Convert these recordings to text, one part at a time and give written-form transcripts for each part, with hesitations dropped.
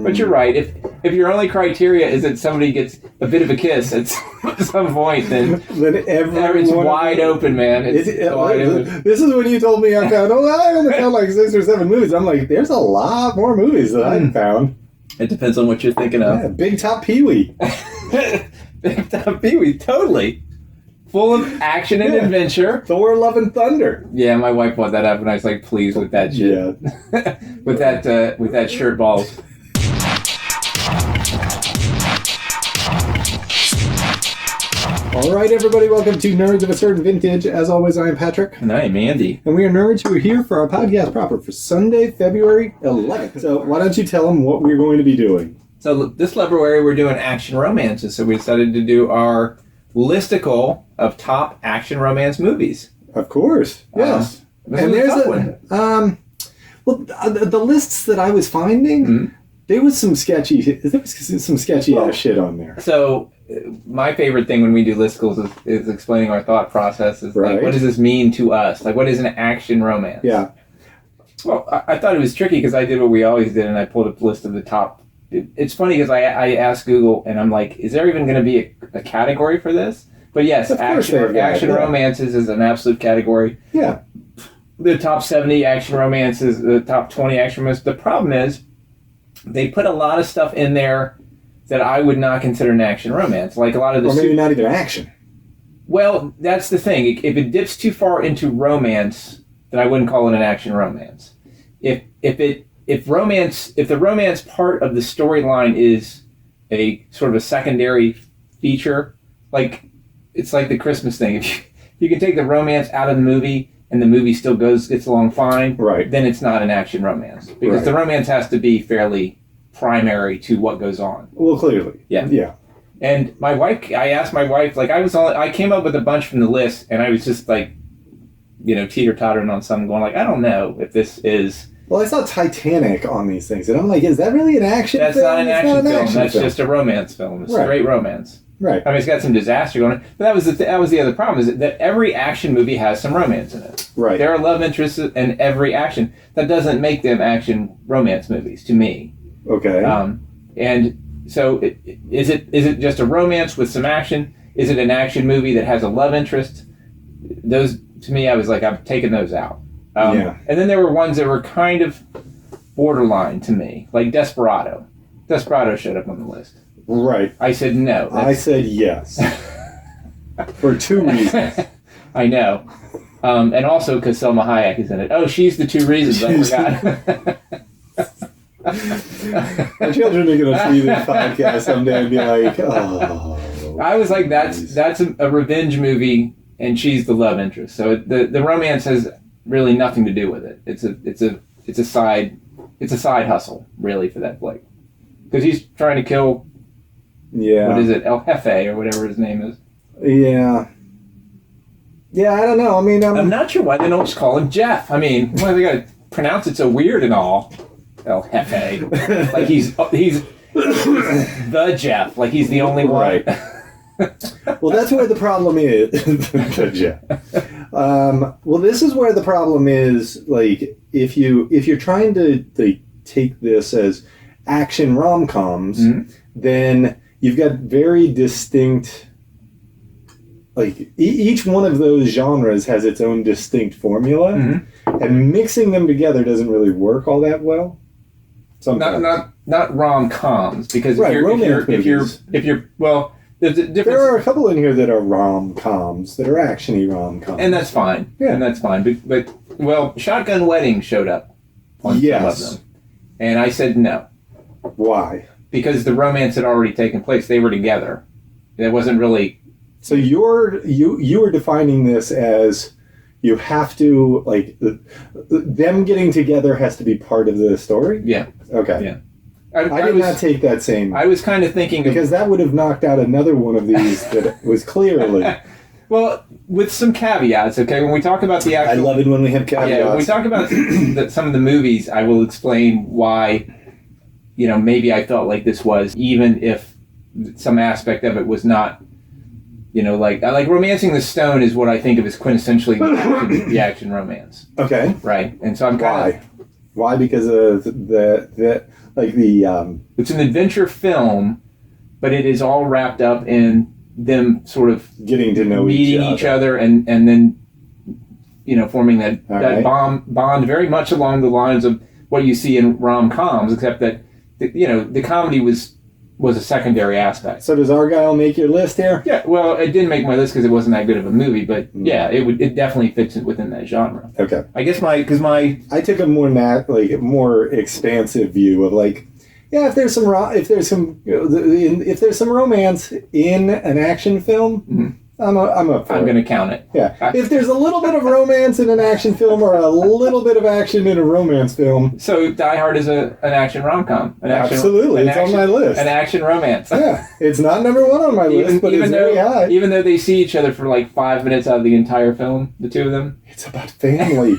But you're right. If your only criteria is that somebody gets a bit of a kiss at some point, then it's wide open, man. It's wide open. This is when you told me I only found like 6 or 7 movies. I'm like, there's a lot more movies that I found. It depends on what you're thinking of. Yeah, Big Top Pee-wee. Big Top Pee-wee, totally. Full of action and adventure. Thor, Love and Thunder. Yeah, my wife brought that up, and I was like, please, with that shit. Yeah. with that shirt balls. All right, everybody, welcome to Nerds of a Certain Vintage. As always, I am Patrick. And I am Andy. And we are nerds who are here for our podcast proper for Sunday, February 11th. So why don't you tell them what we're going to be doing? So this February, we're doing action romances, so we decided to do our Listicle of top action romance movies. Of course, yes. And there's the lists that I was finding, there was some sketchy ass shit on there. So my favorite thing when we do listicles is explaining our thought process. Like, what does this mean to us? Like, what is an action romance? Yeah. Well, I thought it was tricky because I did what we always did, and I pulled up a list of the top. It's funny because I asked Google, and I'm like, is there even going to be a category for this? But yes, action romances is an absolute category. Yeah. The top 70 action romances, the top 20 action romances. The problem is they put a lot of stuff in there that I would not consider an action romance. Like a lot of the... Or maybe not even action. Well, that's the thing. If it dips too far into romance, then I wouldn't call it an action romance. If the romance part of the storyline is a sort of a secondary feature, like it's like the Christmas thing. If you can take the romance out of the movie and the movie still gets along fine, right, then it's not an action romance because the romance has to be fairly primary to what goes on. Well, clearly. Yeah. And I asked my wife, like I came up with a bunch from the list, and I was just like, teeter-tottering on something, going like, I don't know if this is... Well, I saw Titanic on these things, and I'm like, is that really an action film? That's not an action film. That's just a romance film. It's straight romance. Right. I mean, it's got some disaster going on. But that was the other problem, is that every action movie has some romance in it. Right. There are love interests in every action. That doesn't make them action romance movies, to me. Okay. And so is it just a romance with some action? Is it an action movie that has a love interest? Those, to me, I was like, I've taken those out. And then there were ones that were kind of borderline to me, like Desperado. Desperado showed up on the list. Right. I said no. I said yes. For 2 reasons. I know. And also because Selma Hayek is in it. Oh, she's the 2 reasons. I forgot. My children are going to see this podcast someday and be like, oh. I was like, that's a revenge movie, and she's the love interest. So the romance has really nothing to do with it. It's a side hustle, really, for that Blake, because he's trying to kill. Yeah. What is it, El Jefe or whatever his name is? Yeah. Yeah, I don't know. I mean, I'm not sure why they don't just call him Jeff. I mean, why they got to pronounce it so weird and all? El Jefe, like he's the Jeff, like he's the only one. Right. Well, that's where the problem is. The Jeff. Well, this is where the problem is. Like, if you're trying to take this as action rom-coms, then you've got very distinct. Like each one of those genres has its own distinct formula, and mixing them together doesn't really work all that well. Sometimes. Not rom-coms, because if you're well, there's a difference. There are a couple in here that are rom-coms, that are action-y rom-coms. And that's fine. Yeah. And that's fine. But Shotgun Wedding showed up on some of them. And I said no. Why? Because the romance had already taken place. They were together. It wasn't really... So you were defining this as you have to, like, them getting together has to be part of the story? Yeah. Okay. Yeah. I did not take that same... I was kind of thinking... Because that would have knocked out another one of these that was clearly... Well, with some caveats, okay? When we talk about the actual... I love it when we have caveats. Yeah, when we talk about some of the movies, I will explain why, maybe I felt like this was, even if some aspect of it was not... like Romancing the Stone is what I think of as quintessentially the action romance. Okay. Right. And so I'm kind of... Why? Because of like the It's an adventure film, but it is all wrapped up in them sort of getting to know meeting each other and then forming that right. bond very much along the lines of what you see in rom-coms, except that the comedy was a secondary aspect. So does Argyle make your list here? Yeah, well, it didn't make my list because it wasn't that good of a movie, but yeah, it definitely fits within that genre. Okay. I guess I took a more expansive view of like, yeah, if there's some romance in an action film, I'm up for it. I'm going to count it. Yeah. If there's a little bit of romance in an action film or a little bit of action in a romance film. So Die Hard is an action rom-com. Absolutely. It's on my list. An action romance. Yeah. It's not number one on my list, but it's very high. Even though they see each other for like 5 minutes out of the entire film, the two of them. It's about family.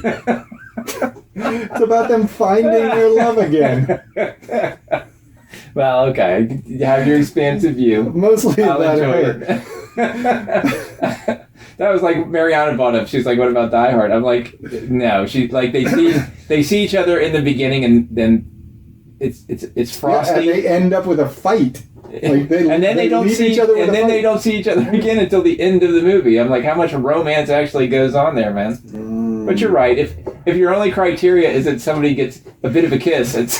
It's about them finding their love again. Well, okay. You have your expansive view. Mostly I'll about enjoy her. It. That was like Mariana brought up. She's like, "What about Die Hard?" I'm like, "No." She like they see each other in the beginning, and then it's frosty. Yeah, and they end up with a fight. Like they don't see each other. And then they don't see each other again until the end of the movie. I'm like, how much romance actually goes on there, man? But you're right. If your only criteria is that somebody gets a bit of a kiss at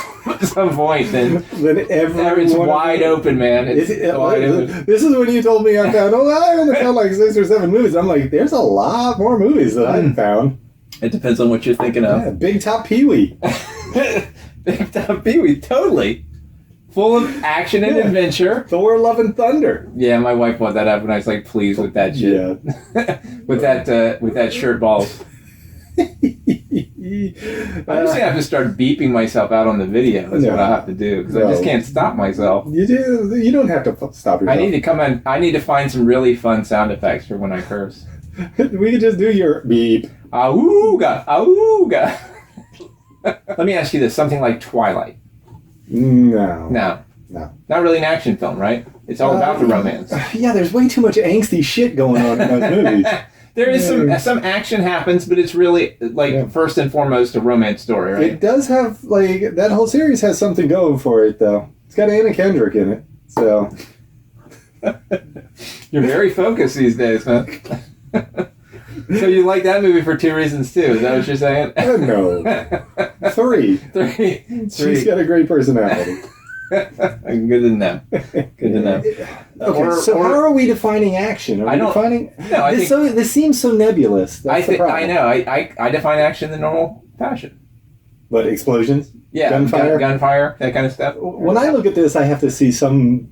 some point, then it's wide open, man. It's wide open. This is when you told me I only found like 6 or 7 movies. I'm like, there's a lot more movies that I found. It depends on what you're thinking of. Yeah, Big Top Pee-wee. Big Top Pee-wee, totally. Full of action and adventure. Thor, Love and Thunder. Yeah, my wife brought that up, and I was like, please, with that shit. Yeah. with that shirt balls. I just have to start beeping myself out on the video. That's what I have to do, because I just can't stop myself. You do. You don't have to stop yourself. I need to find some really fun sound effects for when I curse. We could just do your beep. Auga, auga. Let me ask you this: something like Twilight. No. Not really an action film, right? It's all about the romance. Yeah, there's way too much angsty shit going on in those movies. There is some action happens, but it's really first and foremost a romance story, right? It does have that whole series has something going for it, though. It's got Anna Kendrick in it, so you're very focused these days, man. So you like that movie for 2 reasons too? Is that what you're saying? No, 3. She's got a great personality. Good to know. Good to know. Okay, how are we defining action? This seems so nebulous. That's the problem. I know. I define action in the normal fashion. But explosions? Yeah, gunfire, that kind of stuff. When I look at this, I have to see some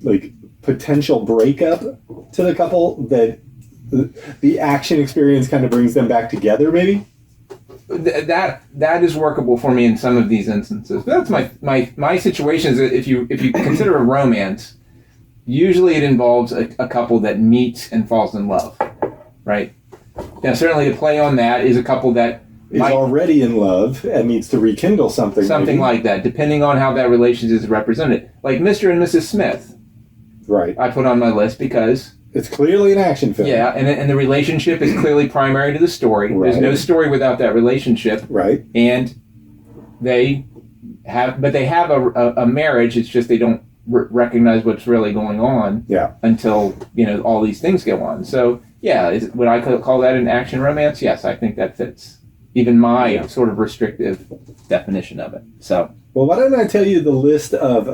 potential breakup to the couple that the action experience kind of brings them back together, maybe? That is workable for me in some of these instances. But that's my situation is that if you consider a romance, usually it involves a couple that meets and falls in love, right? Now, certainly the play on that is a couple that is already in love and needs to rekindle something. Something like that, depending on how that relationship is represented. Like Mr. and Mrs. Smith. Right. I put on my list because it's clearly an action film. Yeah, and the relationship is clearly primary to the story. Right. There's no story without that relationship. Right. And they have a marriage. It's just they don't recognize what's really going on. Yeah. Until all these things go on. So yeah, would I call that an action romance? Yes, I think that fits even my sort of restrictive definition of it. So. Well, why don't I tell you the list of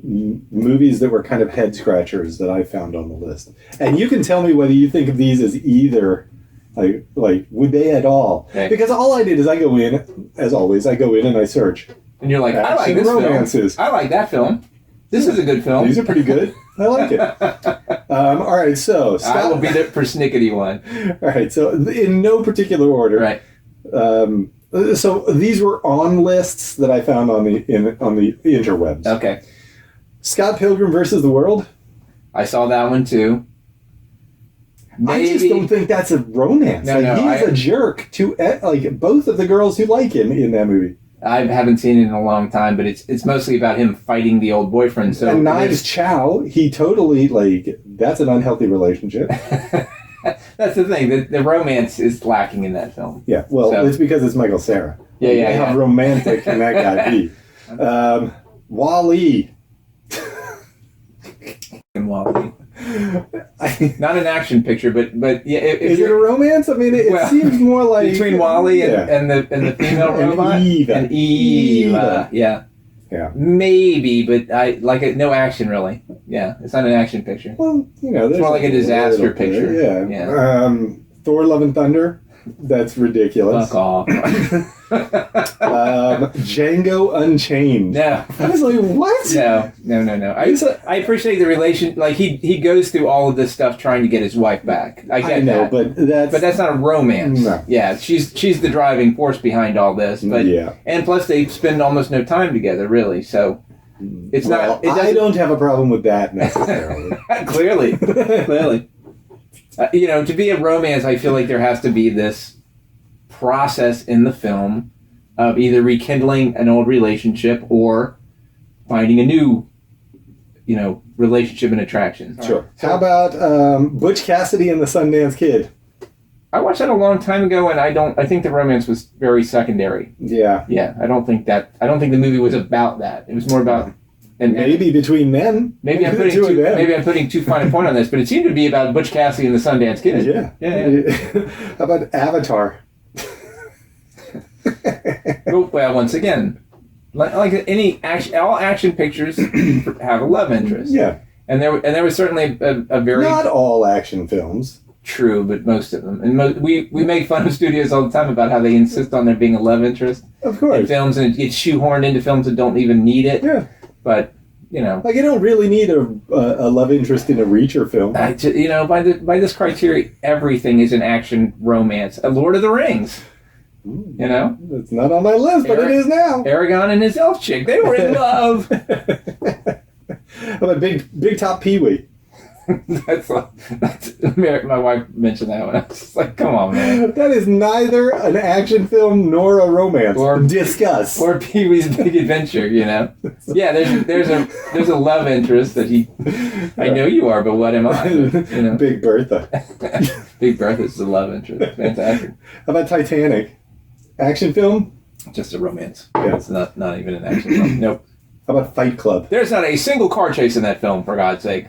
movies that were kind of head scratchers that I found on the list, and you can tell me whether you think of these as either like would they at all? Okay. Because all I did is I go in, as always, and I search. And you're like, I like this romances. Film. I like that film. This is a good film. These are pretty good. I like it. All right, so Scott, I will be the Persnickety one. All right, so in no particular order. Right. So these were on lists that I found on the interwebs. Okay. Scott Pilgrim versus the World. I saw that one too. Maybe. I just don't think that's a romance. He's a jerk to both of the girls who like him in that movie. I haven't seen it in a long time, but it's mostly about him fighting the old boyfriend. So and Knives Chow, he totally that's an unhealthy relationship. That's the thing. The romance is lacking in that film. Yeah, well, it's because it's Michael Cera. Yeah. How romantic can that guy be? Wall-E. And Wall-E. Not an action picture, but yeah. Is it a romance? I mean, it seems more like between Wall-E and the female robot and Eva. Yeah. Yeah. Maybe, but no action really. Yeah, it's not an action picture. Well, it's more like a disaster picture. Yeah. Thor: Love and Thunder. That's ridiculous. Fuck off. Django Unchained. No. I was like, what? No. I appreciate the relation. Like he goes through all of this stuff trying to get his wife back. I know, that. but that's not a romance. No. Yeah, she's the driving force behind all this. But and plus they spend almost no time together, really. So it's not. I don't have a problem with that necessarily. Clearly. To be a romance, I feel like there has to be this process in the film of either rekindling an old relationship or finding a new, relationship and attraction. Sure. How about Butch Cassidy and the Sundance Kid? I watched that a long time ago, and I think the romance was very secondary. Yeah. Yeah, I don't think the movie was about that. It was more about. And maybe between men. Maybe I'm putting too fine a point on this, but it seemed to be about Butch Cassidy and the Sundance Kid. Yeah. How about Avatar? Well, once again, like any action, all action pictures have a love interest. Yeah. And there was certainly a very not all action films. True, but most of them. And we make fun of studios all the time about how they insist on there being a love interest. Of course. In films, and it gets shoehorned into films that don't even need it. Yeah. But, like, you don't really need a love interest in a Reacher film. By this criteria, everything is an action romance. A Lord of the Rings. It's not on my list, but it is now. Aragon and his elf chick, they were in love. How about Big Top Pee-wee? That's my wife mentioned that one. I was just like, come on, man. That is neither an action film nor a romance. Or discuss. Or Pee-wee's Big Adventure, Yeah, there's a love interest that I know you are, but what am I? Big Bertha. Big Bertha's the love interest. Fantastic. How about Titanic? Action film? Just a romance. Yeah. It's not even an action film. Nope. How about Fight Club? There's not a single car chase in that film, for God's sake.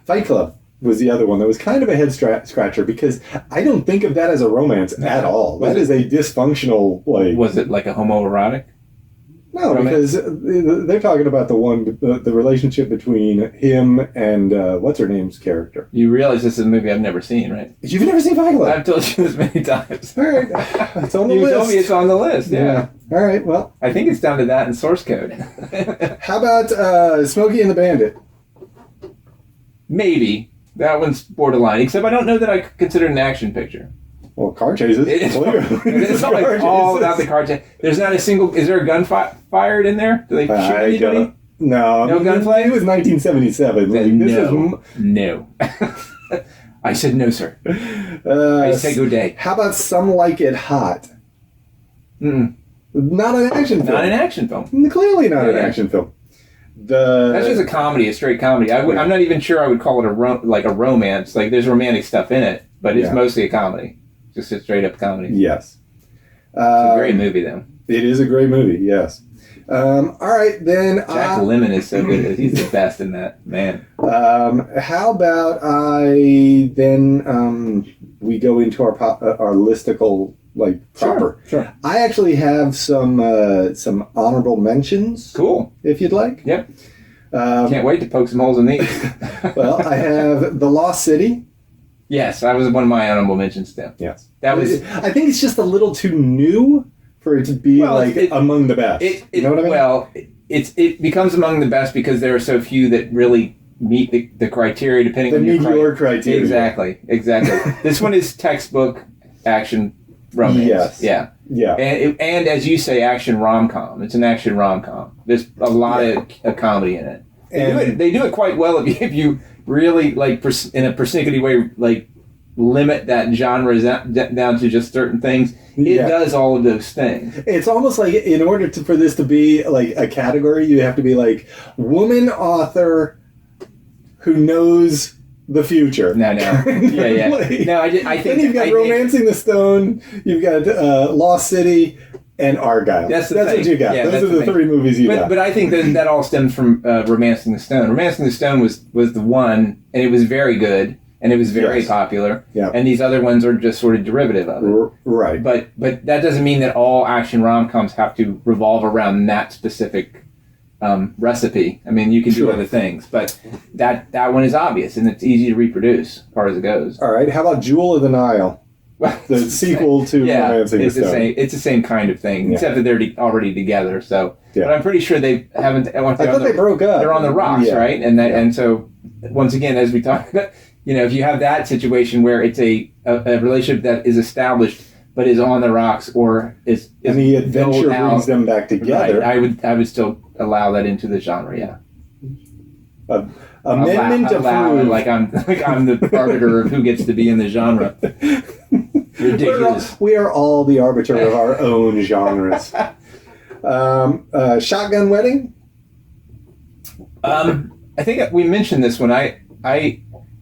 Fight Club was the other one that was kind of a head scratcher because I don't think of that as a romance at all. That is a dysfunctional, like... Was it like a homoerotic? No, romance? Because they're talking about the relationship between him and what's-her-name's character. You realize this is a movie I've never seen, right? You've never seen Fight Club? I've told you this many times. All right. It's on the list. You told me it's on the list, yeah. All right, well... I think it's down to that in source code. How about Smokey and the Bandit? Maybe. That one's borderline. Except I don't know that I consider it an action picture. Well, car chases. It's all about the car chase. There's not a single... Is there a gun fired in there? Do they shoot anybody? No. No gunplay? It was 1977. No. I said no, sir. I say good day. How about Some Like It Hot? Mm-mm. Not an action film. Not an action film. Clearly not an action film. That's just a comedy, a straight comedy. I'm not even sure I would call it a romance. Like, there's romantic stuff in it, but it's mostly a comedy. Just a straight up comedy. Yes. It's a great movie, though. It is a great movie, yes. All right, then... Jack Lemmon is so good. He's the best in that, man. How about we go into our listicle, like, proper. Sure. I actually have some honorable mentions. Cool. If you'd like. Yep. Can't wait to poke some holes in these. Well, I have The Lost City. Yes, that was one of my honorable mentions, too. Yes. That was... I think it's just a little too new for it to be among the best. You know what I mean? Well, it becomes among the best because there are so few that really meet the criteria depending on your criteria. Exactly. This one is textbook action romance. Yes. Yeah. And as you say, action rom-com. It's an action rom-com. There's a lot of comedy in it. They do it quite well if you really, like, in a persnickety way, like, limit that genre down to just certain things. It does all of those things. It's almost like in order for this to be like a category, you have to be like woman author who knows the future. No. Yeah. No, I think... Then you've got Romancing the Stone, you've got Lost City, and Argyle. That's what you got. Yeah, those are the three movies you got. But I think that all stems from Romancing the Stone. Romancing the Stone was the one, and it was very good, and it was very popular. Yeah. And these other ones are just sort of derivative of it. Right. But that doesn't mean that all action rom-coms have to revolve around that specific recipe. I mean, you can do other things, but that one is obvious, and it's easy to reproduce as far as it goes. All right. How about Jewel of the Nile? The sequel to Romancing the Stone. It's the same kind of thing, except that they're already together. So, but I'm pretty sure they haven't. I thought they broke up. They're on the rocks, right? And and so once again, as we talked about, if you have that situation where it's a relationship that is established but is on the rocks or is and the adventure brings them back together. Right. I would still allow that into the genre. Yeah. Amendment approved. Like I'm the arbiter of who gets to be in the genre. Ridiculous. We are all the arbiter of our own genres. Shotgun Wedding? I think we mentioned this one.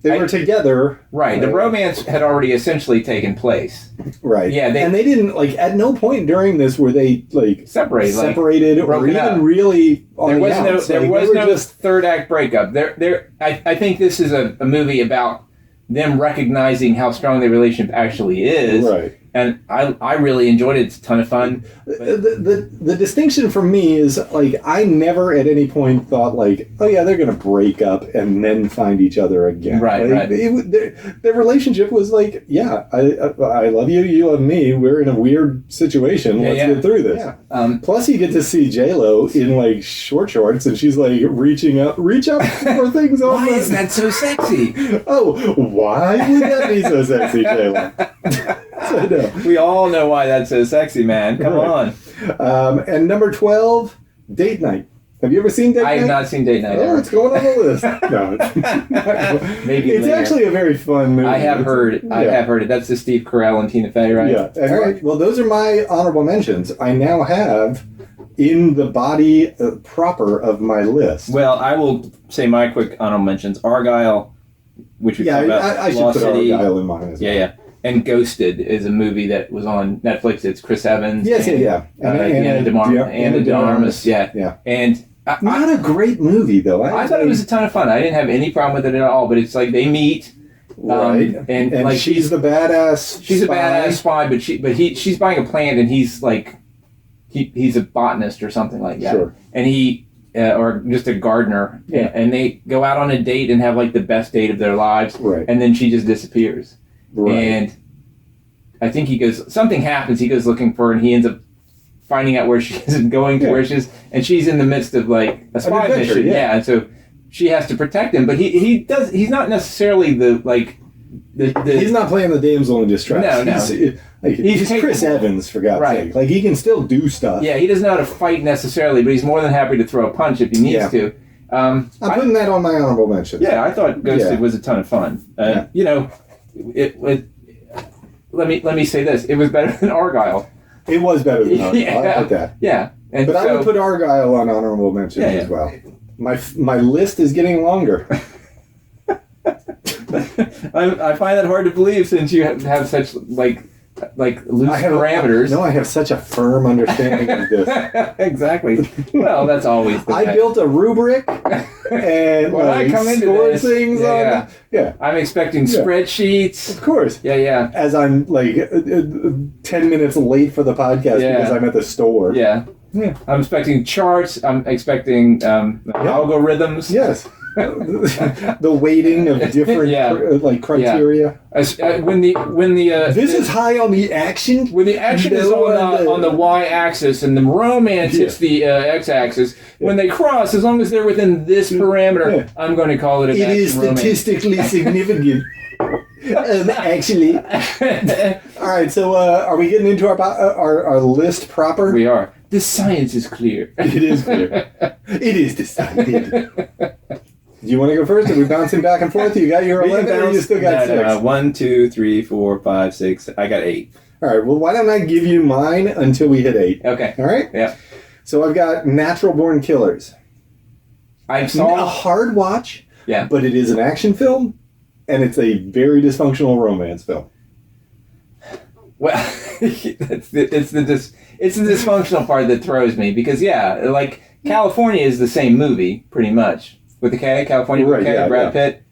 They were together. Right. The romance had already essentially taken place. Right. Yeah. And they didn't, at no point during this were they, separated or even up. Really on there was the outs. There was no third act breakup. I think this is a movie about them recognizing how strong their relationship actually is. Right. And I really enjoyed it. It's a ton of fun. The distinction for me is, I never at any point thought, oh yeah, they're going to break up and then find each other again. Right, right. Their relationship was yeah, I love you, you love me, we're in a weird situation, let's get through this. Yeah. Plus you get to see J-Lo in, short shorts, and she's, reach up for things on Why is that so sexy? Oh, why would that be so sexy, J-Lo? No. We all know why that's so sexy, man. Come on. And number 12, Date Night. Have you ever seen Date Night? I have not seen Date Night. Oh, it's going on the list. No, maybe it's later. Actually a very fun movie. I have heard it. I have heard it. That's the Steve Carell and Tina Fey, right? Yeah. All right. Well, those are my honorable mentions. I now have in the body proper of my list. Well, I will say my quick honorable mentions: Argyle, which we talked about. I should put Argyle in mine as well. Yeah. And Ghosted is a movie that was on Netflix. It's Chris Evans. Yes, and, Anna de Armas. Yeah. And not a great movie, though. I thought it was a ton of fun. I didn't have any problem with it at all. But it's they meet, right? And she's the badass. She's spy. A badass spy, but she's buying a plant, and he's he's a botanist or something like that. Sure. And he or just a gardener. Yeah. And they go out on a date and have the best date of their lives. Right. And then she just disappears. Right. And I think something happens, he goes looking for her, and he ends up finding out where she is and going to where she is, and she's in the midst of a spy mission. Yeah. And so she has to protect him, but he's not necessarily he's not playing the damsel in distress. No. He's Chris Evans, for God's sake. He can still do stuff. Yeah, he doesn't know how to fight necessarily, but he's more than happy to throw a punch if he needs to. I'm putting that on my honorable mention. Yeah, I thought Ghosted was a ton of fun. Let me say this: it was better than Argyle. It was better than Argyle. I'll put that. Yeah, but I would put Argyle on honorable mention as well. My list is getting longer. I find that hard to believe since you have such loose parameters. I have such a firm understanding of this. Exactly. Well, that's always the I built a rubric and I come into score this, things on. Yeah. I'm expecting spreadsheets. Of course. Yeah. As I'm 10 minutes late for the podcast because I'm at the store. Yeah. I'm expecting charts. I'm expecting algorithms. Yes. The weighting of different criteria. When the this is high on the action. When the action is on the y-axis and the romance hits the x-axis, when they cross, as long as they're within this parameter, I'm going to call it an action romance. It is statistically significant. Actually. All right. So, are we getting into our list proper? We are. The science is clear. It is clear. It is decided. Do you want to go first? Are we bouncing back and forth? You got your 11 or you still got 6? 1, 2, 3, 4, 5, 6. I got 8. All right. Well, why don't I give you mine until we hit 8? Okay. All right? Yeah. So I've got Natural Born Killers. I saw a hard watch. Yeah. But it is an action film, and it's a very dysfunctional romance film. Well, it's it's the dysfunctional part that throws me because like California is the same movie pretty much with the K, California with K, Brad Pitt.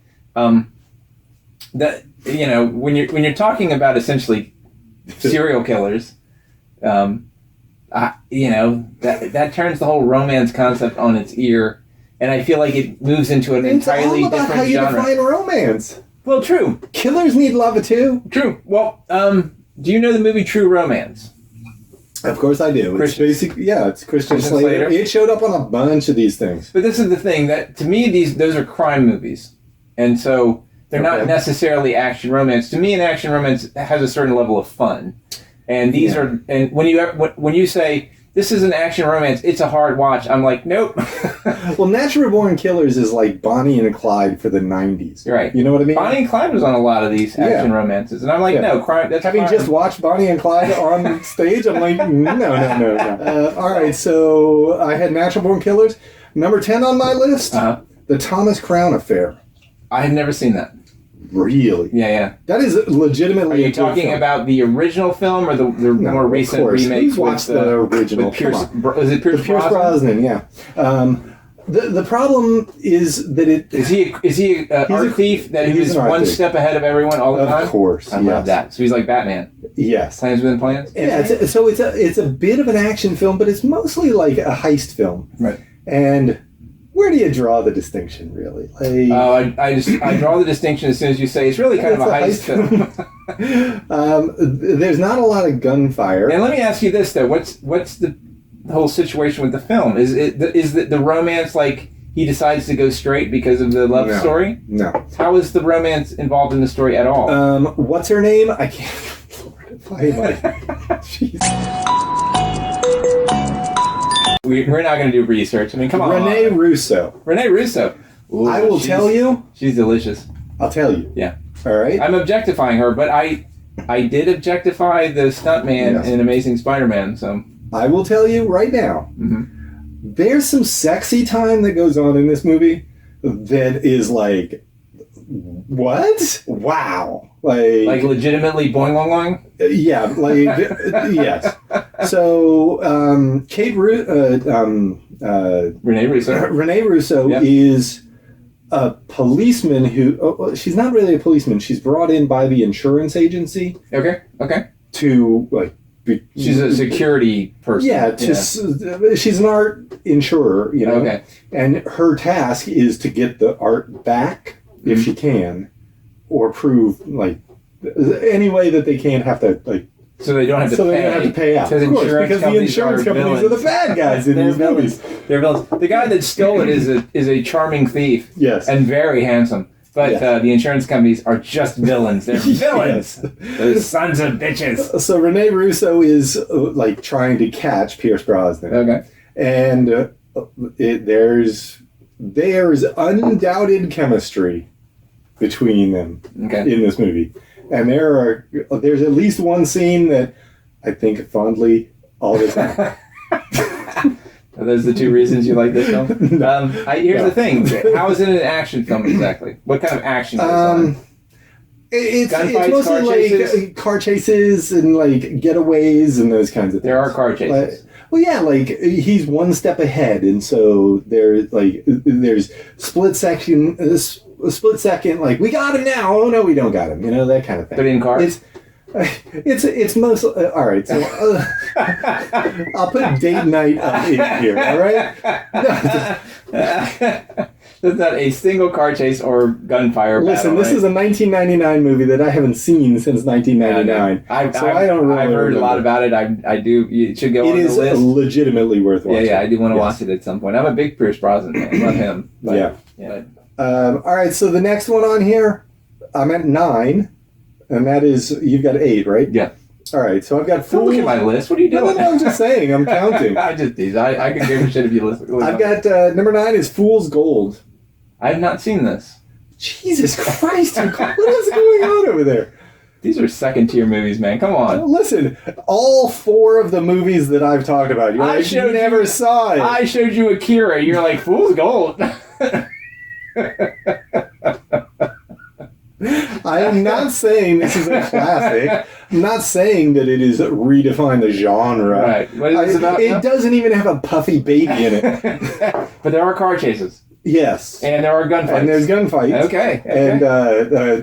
That when you're talking about essentially serial killers, that turns the whole romance concept on its ear, and I feel like it moves into an entirely different genre. It's all about how you define romance. Well, true. Killers need love too. True. Well, do you know the movie True Romance? Of course I do. It's it's Christian Slater. It showed up on a bunch of these things. But this is the thing that to me those are crime movies, and so they're not necessarily action romance. To me, an action romance has a certain level of fun, and these are. And when you say this is an action romance, it's a hard watch. I'm like, nope. Well, Natural Born Killers is like Bonnie and Clyde for the 90s. Right. You know what I mean? Bonnie and Clyde was on a lot of these action romances, and I'm like, no, crime. That's having just watched Bonnie and Clyde on stage. I'm like, no. All right, so I had Natural Born Killers. Number 10 on my list, The Thomas Crown Affair. I had never seen that. Really? Yeah. That is legitimately. Are you talking about the original film or the more recent remake? Who's watched the original? Is it Pierce Brosnan? Yeah. The problem is that is he an art thief that he was one step ahead of everyone all the time? Of course, I love that. So he's like Batman. Yes. Plans within plans. Yeah. It's a bit of an action film, but it's mostly like a heist film. Right. And where do you draw the distinction, really? Like, I draw the distinction as soon as you say it's really kind of a heist film. There's not a lot of gunfire. And let me ask you this though: what's the whole situation with the film? Is the romance like he decides to go straight because of the love story? No. How is the romance involved in the story at all? What's her name? I can't. Lord, jeez. We're not going to do research. I mean, come on. Renee Russo. Ooh, I will tell you. She's delicious. I'll tell you. Yeah. All right. I'm objectifying her, but I did objectify the stuntman in Amazing Spider-Man. So I will tell you right now. Mm-hmm. There's some sexy time that goes on in this movie that is like, what? Wow. Like legitimately boing boing boing? Yeah, yes. So Renee Russo is a policeman who she's not really a policeman. She's brought in by the insurance agency. Okay. To she's a security person. Yeah, she's an art insurer, Okay. And her task is to get the art back if she can, or prove any way that they can't have to so they don't have to pay. They don't have to pay out. Of course, because the insurance companies are the bad guys in these movies. They're villains. The guy that stole it is a charming thief. Yes. And very handsome. But the insurance companies are just villains. They're villains. Those sons of bitches. So Renee Russo is trying to catch Pierce Brosnan. Okay. And there's undoubted chemistry between them in this movie. And there's at least one scene that I think fondly all the time. Are those the two reasons you like this film? Here's the thing. How is it an action film exactly? What kind of action goes on? It's gunfights, mostly car chases and getaways and those kinds of things. There are car chases. He's one step ahead, and so there's split second, we got him now. Oh no, we don't got him. That kind of thing. But in cars. It's mostly all right. So I'll put date night up in here. All right. There's not a single car chase or gunfire. Listen, battle, this is a 1999 movie that I haven't seen since 1999. I don't really. I've heard a lot about it. I do. It should go on the list. It is legitimately worth watching. Yeah, I do want to watch it at some point. I'm a big Pierce Brosnan fan. Love him. All right. So the next one on here, I'm at 9. And that is, you've got 8, right? Yeah. All right, so I've got 4. Don't look at my list. What are you doing? No, I'm just saying. I'm counting. I could give a shit if you listen. I've got number 9 is Fool's Gold. I have not seen this. Jesus Christ! What is going on over there? These are second-tier movies, man. Come on. Listen, all 4 of the movies that I've talked about, you never saw it. I showed you Akira. You're like, Fool's Gold. I am not saying this is a classic. I'm not saying that it is redefined the genre. Right. What is this about? It doesn't even have a puffy baby in it. But there are car chases. Yes. And there are gunfights. And there's gunfights. Okay. And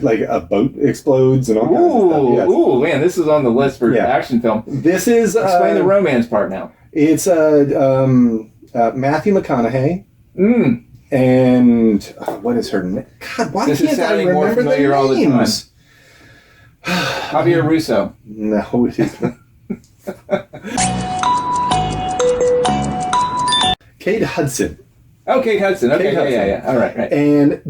like a boat explodes and all kinds of stuff. Yes. Ooh, man, this is on the list for action film. This is... Explain the romance part now. It's Matthew McConaughey. And what is her name? God, why can't I remember the names? Javier Russo. No, it isn't. Kate Hudson. Oh, Kate Hudson. Okay, Kate Hudson. Yeah. All right. And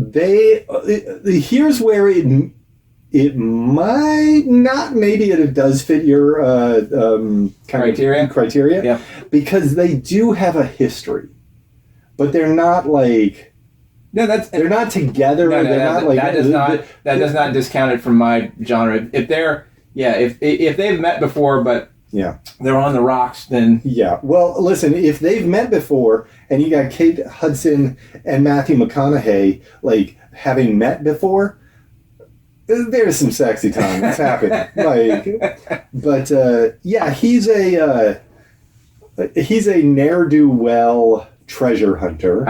here's where it might not, maybe it does fit your criteria. Yeah. Because they do have a history, but they're not like. No, they're not together. No, they're not like that does not discount it from my genre. If they've met before, but they're on the rocks, then Well, listen, if they've met before, and you got Kate Hudson and Matthew McConaughey like having met before, there's some sexy time that's happening. He's a ne'er-do-well treasure hunter.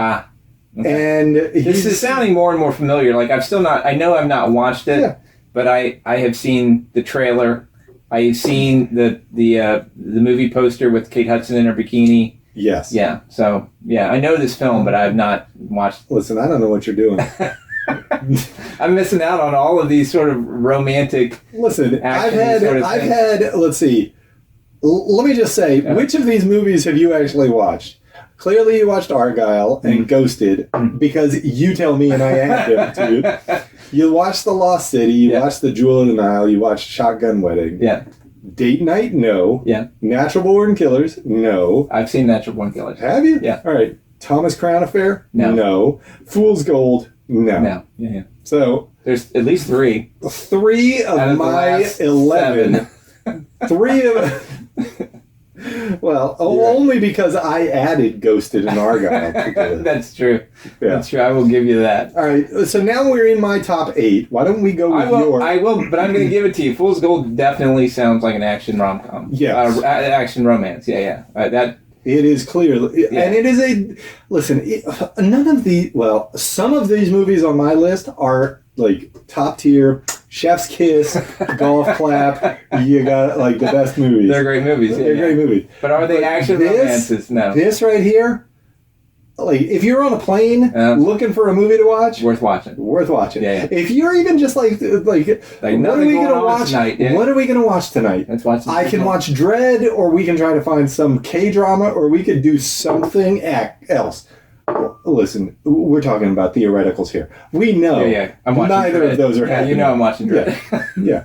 Okay. And this is sounding more and more familiar. Like I know I've not watched it, but I have seen the trailer. I've seen the movie poster with Kate Hudson in her bikini. Yes. Yeah. So I know this film, but I have not watched. Listen, I don't know what you're doing. I'm missing out on all of these sort of romantic. Listen, I've had. Let's see. Let me just say, which of these movies have you actually watched? Clearly, you watched Argyle and Ghosted because you tell me and I add them to. You watched The Lost City. You watched The Jewel of the Nile. You watched Shotgun Wedding. Yeah. Date Night? No. Yeah. Natural Born Killers? No. I've seen Natural Born Killers. Have you? Yeah. All right. Thomas Crown Affair? No. No. Fool's Gold? No. No. Yeah. So there's at least 3. 3 of my 11. 3 of. Well, only because I added Ghosted and Argyle together. That's true. Yeah. That's true. I will give you that. All right. So now we're in my top 8. Why don't we go with yours? I will, but I'm going to give it to you. Fool's Gold definitely sounds like an action rom-com. Yes. Action romance. Yeah. That. It is clear. And it is a... Listen, none of the... Well, some of these movies on my list are like top tier... Chef's Kiss, Golf Clap, you got like the best movies. They're great movies. They're great movies. But are they action romances? No. This right here, like if you're on a plane looking for a movie to watch, worth watching. Yeah. If you're even just like what are we gonna watch tonight? Yeah. What are we gonna watch tonight? Let's watch. I can watch Dread, or we can try to find some K-drama, or we could do something else. Listen, we're talking about theoreticals here. We know I'm watching neither Dread. of those are happening. You know I'm watching Dread. Yeah.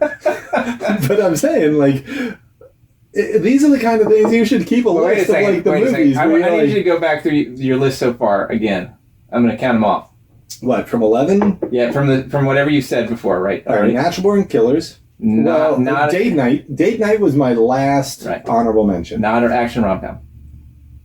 But I'm saying, like, these are the kind of things you should keep a list of, like, the movies. I need you to go back through your list so far again. I'm going to count them off. What, from 11? Yeah, from whatever you said before, right? All right, Natural Born Killers. Not Date Night. Date Night was my last honorable mention. Not an action rom-com.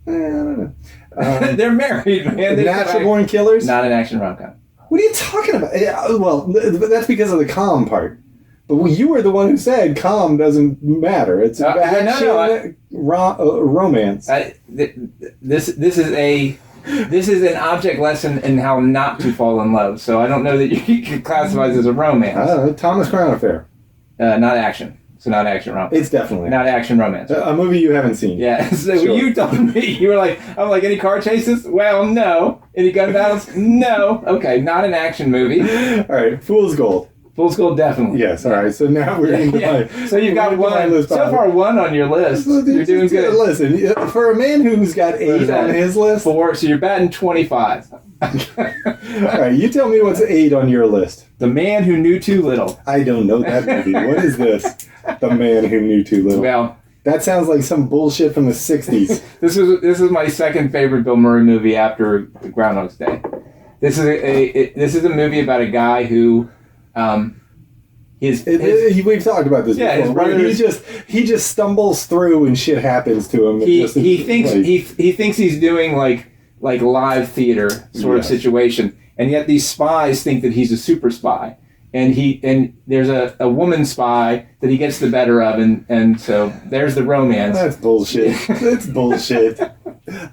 I don't know. They're married, man. Natural Born Killers? Not an action rom-com. What are you talking about? Well, that's because of the calm part. But you were the one who said calm doesn't matter. It's action, romance. This is an object lesson in how not to fall in love. So I don't know that you can classify this as a romance. Thomas Crown Affair. Not action. So not action romance. It's definitely not action romance. A movie you haven't seen. Yeah. So you told me, you were like, I'm like, any car chases? Well, no. Any gun battles? No. Okay, not an action movie. All right, Fool's Gold. Fool's Gold, definitely. Yes. All right. So now we're into my. So you've got one. So far, 1 on your list. You're doing good. Listen, for a man who's got 8 on his list. 4. So you're batting 25. All right. You tell me what's 8 on your list. The Man Who Knew Too Little. I don't know that movie. What is this? The Man Who Knew Too Little. Well, that sounds like some bullshit from the 60s. This is my second favorite Bill Murray movie after Groundhog's Day. This is a movie about a guy who, we've talked about this before. His brother he just stumbles through and shit happens to him. He thinks he's doing like live theater sort of situation, and yet these spies think that he's a super spy. and there's a woman spy that he gets the better of, and so there's the romance. That's bullshit. That's bullshit.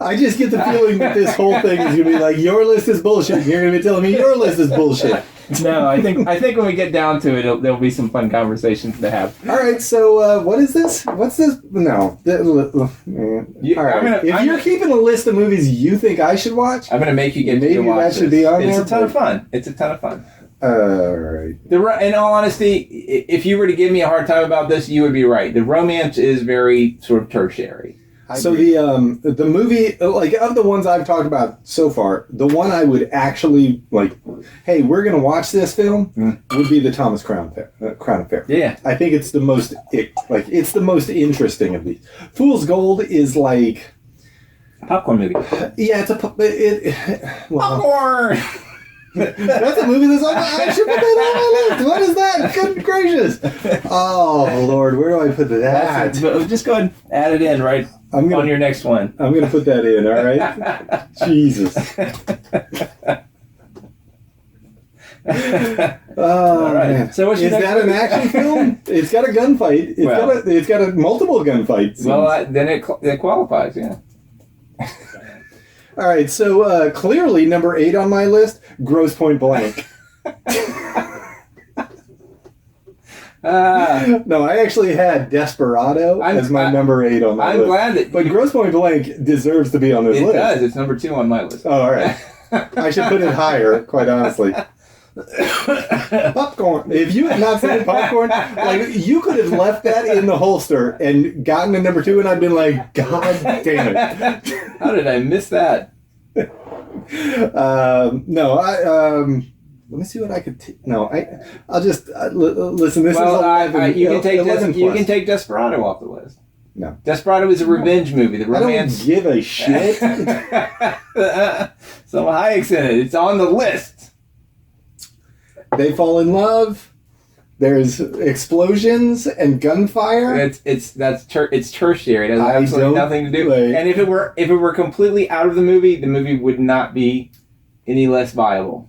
I just get the feeling that this whole thing is gonna be like, your list is bullshit, and you're gonna be telling me your list is bullshit. No, I think when we get down to it, there'll be some fun conversations to have. All right, so what is this? What's this? No. All right. If you're keeping a list of movies you think I should watch, I'm gonna make you get maybe to watch that should be on there. It's a ton of fun. It's a ton of fun. All right. In all honesty, if you were to give me a hard time about this, you would be right. The romance is very sort of tertiary. So the movie, like, of the ones I've talked about so far, the one I would actually like, hey, we're gonna watch this film, would be the Thomas Crown Affair. Yeah, I think it's the most it's the most interesting of these. Fool's Gold is like popcorn movie. Yeah, it's popcorn. That's a movie that's on I should put that on my list. What is that? Good gracious. Oh, Lord, where do I put that? Just go ahead and add it in on your next one. I'm going to put that in, all right? Jesus. Oh, all right. Man. So what's your is that movie? An action film? It's got a gunfight. It's got a multiple gunfights. Well, then it qualifies, yeah. All right, so clearly number 8 on my list, Grosse Point Blank. No, I actually had Desperado as my number 8 on my list. I'm glad that... But Grosse Point Blank deserves to be on this list. It does. It's number 2 on my list. Oh, all right. I should put it higher, quite honestly. Popcorn. If you had not said popcorn, like, you could have left that in the holster and gotten to number 2, and I'd been like, God damn it. How did I miss that? No, let me see what I could. I'll just listen. This is 11. You can take Desperado off the list. No, Desperado is a revenge movie. The romance. I don't give a shit. So Hayek's in it. It's on the list. They fall in love. There's explosions and gunfire. It's tertiary. It has absolutely nothing to do. And if it were completely out of the movie would not be any less viable.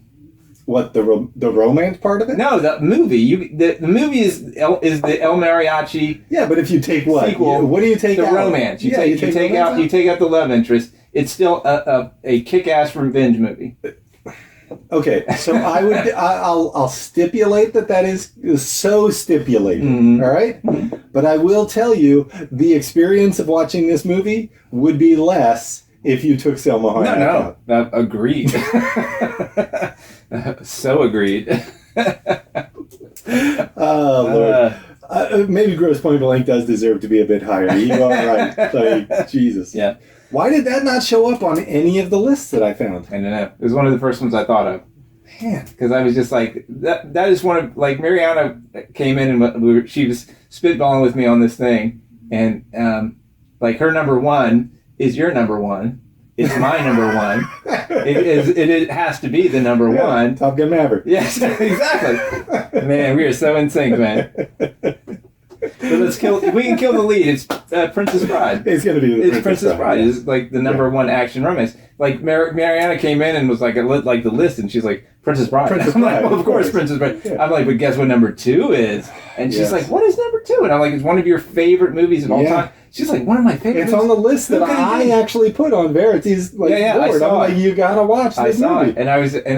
What, the romance part of it? No, the movie. The movie is the El Mariachi. Yeah, but if you take what sequel, what do you take the out? The romance. You take out the love interest. It's still a kick-ass revenge movie. Okay, so I'll stipulate that is so stipulated, all right? But I will tell you, the experience of watching this movie would be less if you took Selma Hayek out. No, agreed. So agreed. Oh, Lord. Maybe Grosse Point Blank does deserve to be a bit higher. You are right. Like, Jesus. Yeah. Why did that not show up on any of the lists that I found? I don't know. It was one of the first ones I thought of. Man. Because I was just like, that is one of, like, Mariana came in and she was spitballing with me on this thing. And, like, her number 1 is your number 1. It's my number 1. It has to be the number 1. Top Gun Maverick. Yes, exactly. Man, we are so in sync, man. So we can kill the lead. It's Princess Bride. It's going to be Princess Bride. Yeah. It's like the number 1 action romance. Like Mariana came in and was like, like the list, and she's like, Princess Bride. Princess I'm Bride, like, well, of course, Princess Bride. Yeah. I'm like, but guess what number 2 is? And she's like, what is number 2? And I'm like, it's one of your favorite movies of all time. She's like, one of my favorite. It's on the list that I actually put on Verity's board. I'm like, you gotta watch this movie. It. And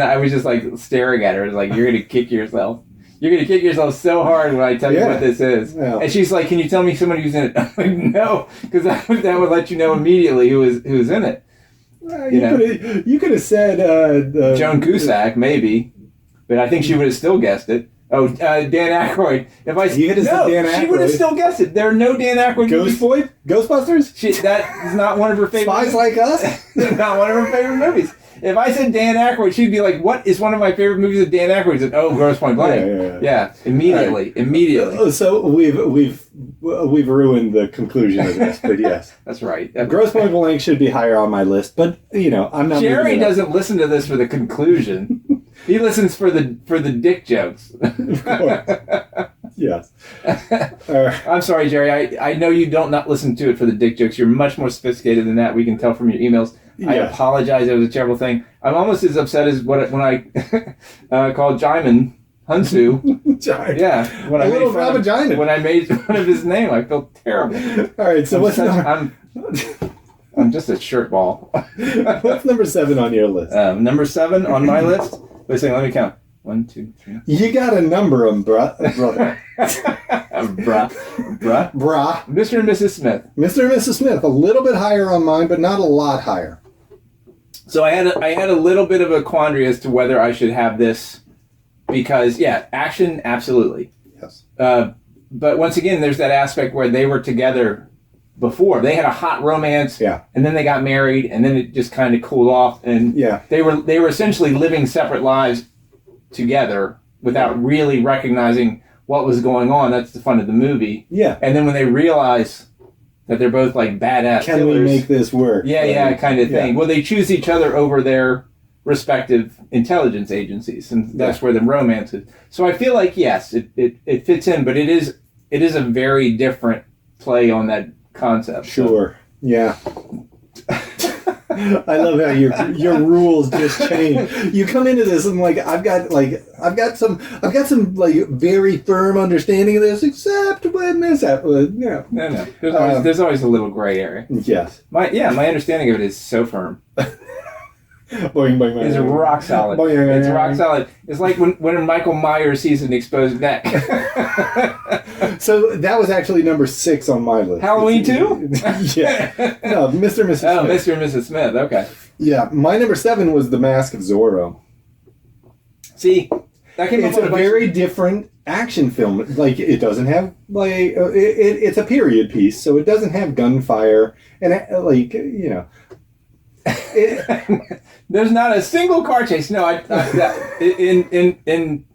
I was just like staring at her. It's like, you're gonna kick yourself. You're gonna kick yourself so hard when I tell you what this is. Yeah. And she's like, can you tell me someone who's in it? I'm like, no, because that would let you know immediately who's in it. You could have said Joan Cusack, maybe, but I think she would have still guessed it. Oh, Dan Aykroyd. You could have said Dan Aykroyd. She would have still guessed it. There are no Dan Aykroyd movies. Ghostbusters? That is not one of her favorite Spies Like Us? Not one of her favorite movies. If I said Dan Aykroyd, she'd be like, what is one of my favorite movies of Dan Aykroyd? Said, oh, Grosse Point Blank. Yeah, immediately. Right. Immediately. So we've ruined the conclusion of this, but yes. That's right. Grosse Point Blank should be higher on my list, but, I'm not... Jerry doesn't listen to this for the conclusion. He listens for the dick jokes. Of course. Yes. I'm sorry, Jerry. I know you don't not listen to it for the dick jokes. You're much more sophisticated than that. We can tell from your emails. Yeah. I apologize. It was a terrible thing. I'm almost as upset as when I called Jaimin Hunsu. Giant. Yeah, when A I little made fun of, vagina. when I made fun of his name, I felt terrible. All right, so what's number? I'm just a shirt ball. What's number 7 on your list? Number 7 on my list. Wait a second, let me count. 1, 2, 3. You gotta number them, brother. Bruh. Mr. and Mrs. Smith. Mr. and Mrs. Smith, a little bit higher on mine, but not a lot higher. So I had a little bit of a quandary as to whether I should have this because, yeah, action, absolutely. Yes. But once again, there's that aspect where they were together before. They had a hot romance, Yeah. and then they got married, and then it just kind of cooled off, and Yeah. they were essentially living separate lives together without really recognizing what was going on. That's the fun of the movie. Yeah. And then when they realize that they're both like badass Can killers, we make this work? yeah, kind of thing. Yeah. Well, they choose each other over their respective intelligence agencies, and that's where the romance is. So I feel like yes, it fits in, but it is a very different play on that concept. Sure. Yeah. I love how your rules just change. You come into this and I've got some like very firm understanding of this, except when this happens. Yeah. No. There's always a little gray area. Yes. My understanding of it is so firm. Boing, boing, boing, It's boing. rock solid. Boing, boing, It's boing. rock solid. It's like when Michael Myers sees an exposed neck. So that was actually number 6 on my list. Halloween 2? Yeah. No, Mr. and Mrs. Oh, Smith. Mr. and Mrs. Smith. Okay. Yeah, my number 7 was The Mask of Zorro. See, that came It's up a with bunch very different action film. Like, it doesn't have, it's a period piece, so it doesn't have gunfire. And, There's not a single car chase. No, in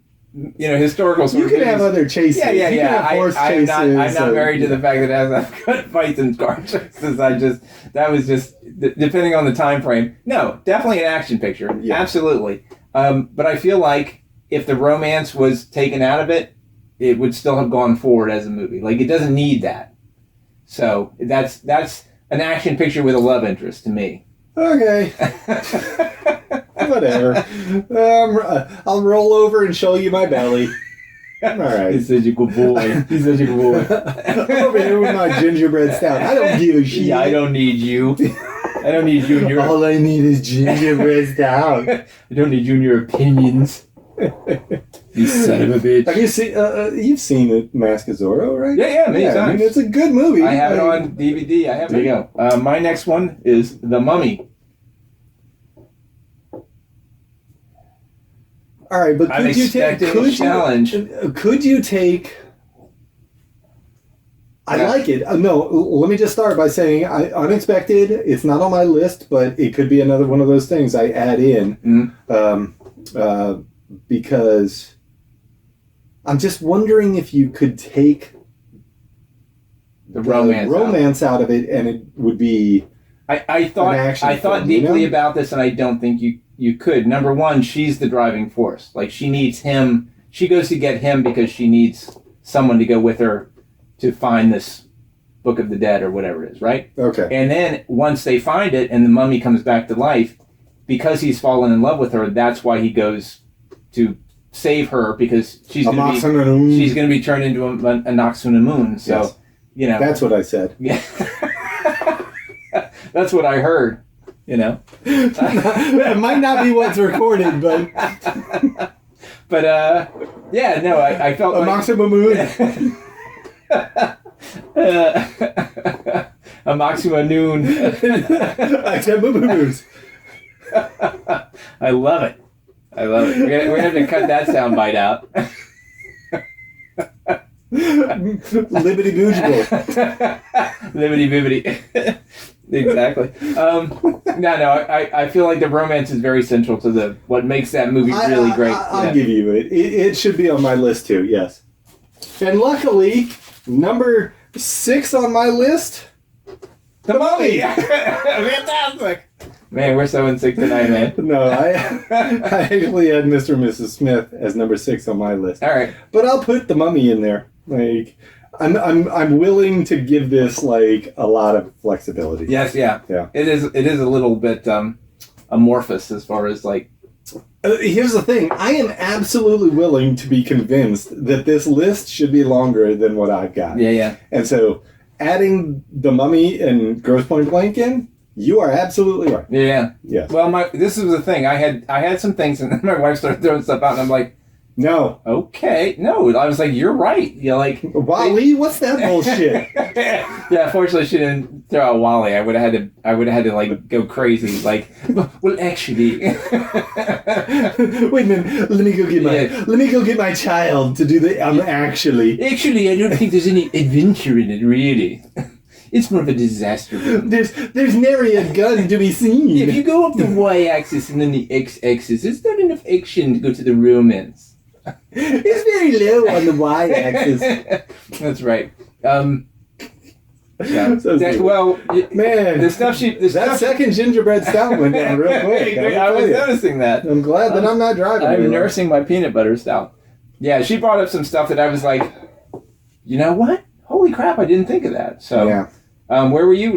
historical sort you of can have movies- other chases. Yeah. You can have horse I'm chases. not married to the fact that it has gun fights and car chases. That was just depending on the time frame. No, definitely an action picture. Yeah. Absolutely. But I feel like if the romance was taken out of it, it would still have gone forward as a movie. Like it doesn't need that. So that's an action picture with a love interest to me. Okay. Whatever. I'll roll over and show you my belly. All right. He's such a good boy. He's such a good boy. I'm over here with my gingerbread stout. I don't give a shit. Yeah, I don't need you. I don't need you and your. All I need is gingerbread stout. I don't need you and your opinions. You son of a bitch. Have you seen? You've seen The Mask of Zorro, right? Yeah, many times. I mean, it's a good movie. I have it on DVD. There you go. My next one is The Mummy. All right, but I'm expecting a challenge. Could you take? I Yeah. like it. No, let me just start by saying unexpected. It's not on my list, but it could be another one of those things I add in because I'm just wondering if you could take the romance out of it, and it would be. I thought film, deeply about this, and I don't think you could. Number one, she's the driving force. Like she needs him. She goes to get him because she needs someone to go with her to find this Book of the Dead or whatever it is, right? Okay. And then once they find it and the mummy comes back to life, because he's fallen in love with her, that's why he goes to save her because she's going to be turned into a Noxunamun. So, yes. That's what I said. Yeah. That's what I heard, It might not be what's recorded, but... But, yeah, no, I felt like... Noxunamun. A Maxima Noon. I love it. We're gonna have to cut that sound bite out. Libbity boojable. Libbity bibbity. Exactly. I feel like the romance is very central to what makes that movie really great. I'll give you it. It should be on my list too, yes. And luckily, number 6 on my list, The Mummy! Fantastic! Man, we're so in sync tonight, man. No, I actually had Mr. and Mrs. Smith as number 6 on my list. All right. But I'll put The Mummy in there. Like, I'm willing to give this like a lot of flexibility. Yes, yeah. Yeah. It is a little bit amorphous as far as like Here's the thing. I am absolutely willing to be convinced that this list should be longer than what I've got. Yeah. And so adding The Mummy and Grosse Point Blank in, you are absolutely right. Yeah. Yes. Well, this was the thing. I had some things, and then my wife started throwing stuff out, and I'm like, no. Okay. No, I was like, you're right. You're like, Wally, what's that bullshit? Yeah, fortunately she didn't throw out Wally. I would have had to like go crazy. Like, well, actually, wait a minute. Let me go get my child to do the actually. Actually, I don't think there's any adventure in it, really. It's more of a disaster. There's nary a gun to be seen. If you go up the y-axis and then the x-axis, there's not enough action to go to the romance. It's very low on the y-axis. That's right. Yeah. So man, that second gingerbread stout went down real quick. I was noticing that. I'm glad that I'm not driving. I'm nursing my peanut butter stout. Yeah, she brought up some stuff that I was like, you know what? Holy crap! I didn't think of that. So, yeah. Where were you?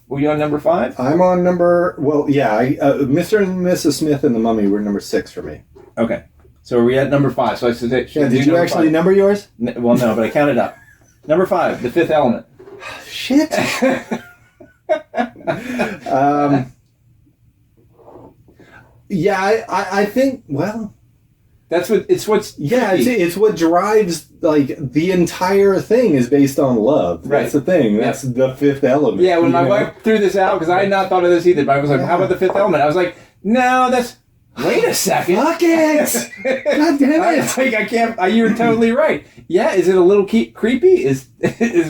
Were you on number 5? I'm on number. Well, yeah. Mr. and Mrs. Smith and the Mummy were number 6 for me. Okay. So are we at number 5? So I said, yeah, did you actually number yours? Well, no, but I counted up. Number 5, The Fifth Element. Shit. Yeah, I think. Well, it's what drives like the entire thing is based on love. Right. That's the thing. That's the fifth element. Yeah, when my wife threw this out, because I had not thought of this either, but I was like, how about the fifth element? I was like, no, that's... Wait a second. Fuck it! God damn it! I can't... You're totally right. Yeah, is it a little creepy? Is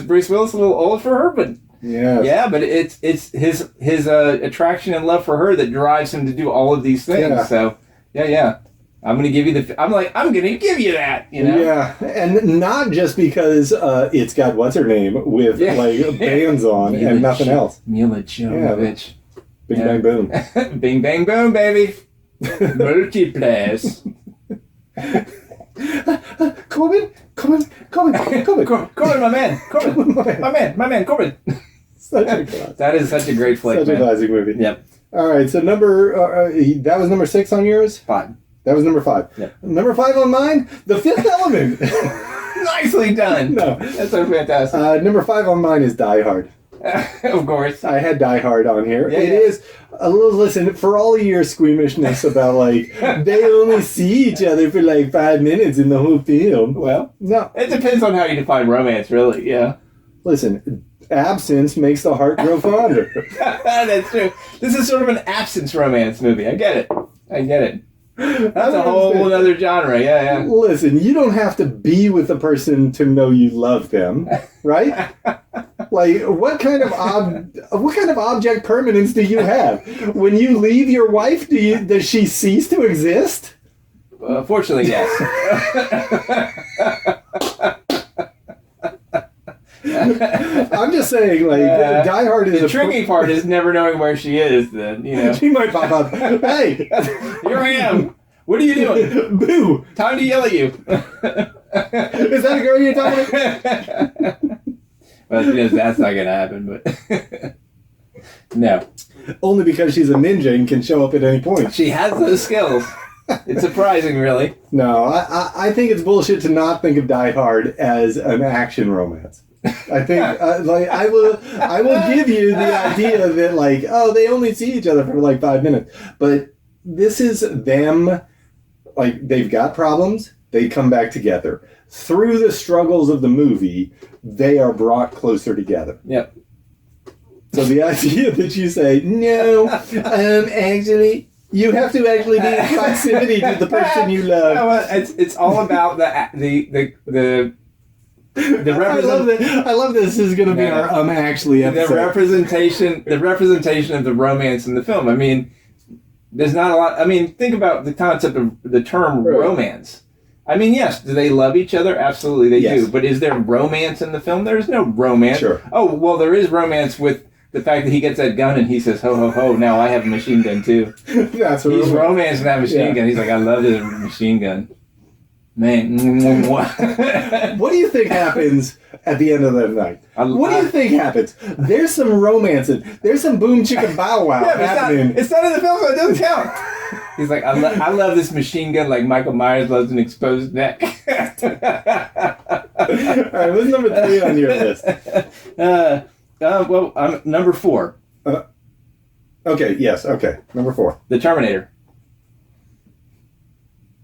Bruce Willis a little old for her? But yeah, but it's his attraction and love for her that drives him to do all of these things. Yeah. So yeah. I'm gonna give you that. You know. Yeah, and not just because it's got what's her name with like bands on and nothing else. Mila Jovovich. Yeah. Bing bang boom. Bing bang boom, baby. Multiplays. Corbin, my man, Corbin. That is such a great flick. Such a classic movie. Yep. All right, so that was number 6 on yours. 5. That was number 5. Yep. Number 5 on mine, The Fifth Element. Nicely done. No, that's so fantastic. Number 5 on mine is Die Hard. Of course. I had Die Hard on here. Yeah, it is. Listen, for all of your squeamishness about, like, they only see each other for, like, 5 minutes in the whole film. Well, no. It depends on how you define romance, really, yeah. Listen, absence makes the heart grow fonder. That's true. This is sort of an absence romance movie. I get it. That's a whole other genre, yeah. Listen, you don't have to be with the person to know you love them, right? Like, what kind of object permanence do you have? When you leave your wife, does she cease to exist? Fortunately, yes. I'm just saying, like, Die Hard is the tricky part is never knowing where she is. Then she might pop up. Hey, here I am. What are you doing? Boo! Time to yell at you. Is that a girl you're talking about? Well, that's not gonna happen. But no, only because she's a ninja and can show up at any point. She has those skills. It's surprising, really. No, I think it's bullshit to not think of Die Hard as an action romance. I think, like, I will give you the idea that, like, they only see each other for like 5 minutes, but this is them, like, they've got problems, they come back together. Through the struggles of the movie, they are brought closer together. Yep. So the idea that you say, no, actually... You have to actually be in proximity to the person you love. No, it's all about the I love this. This is going to be our actually episode. The representation of the romance in the film. I mean, there's not a lot. I mean, think about the concept of the term romance. I mean, yes, do they love each other? Absolutely, they do. But is there romance in the film? There's no romance. Sure. Oh, well, there is romance with the fact that he gets that gun and he says, ho, ho, ho, now I have a machine gun too. That's He's romancing that machine gun. He's like, I love this machine gun. Man. What do you think happens at the end of the night? What do you think happens? There's some romancing. There's some boom chicka bow wow happening. It's not in the film, so it doesn't count. He's like, I love this machine gun like Michael Myers loves an exposed neck. All right, what's number 3 on your list? Well, I'm number 4. Okay, yes, okay. Number 4. The Terminator.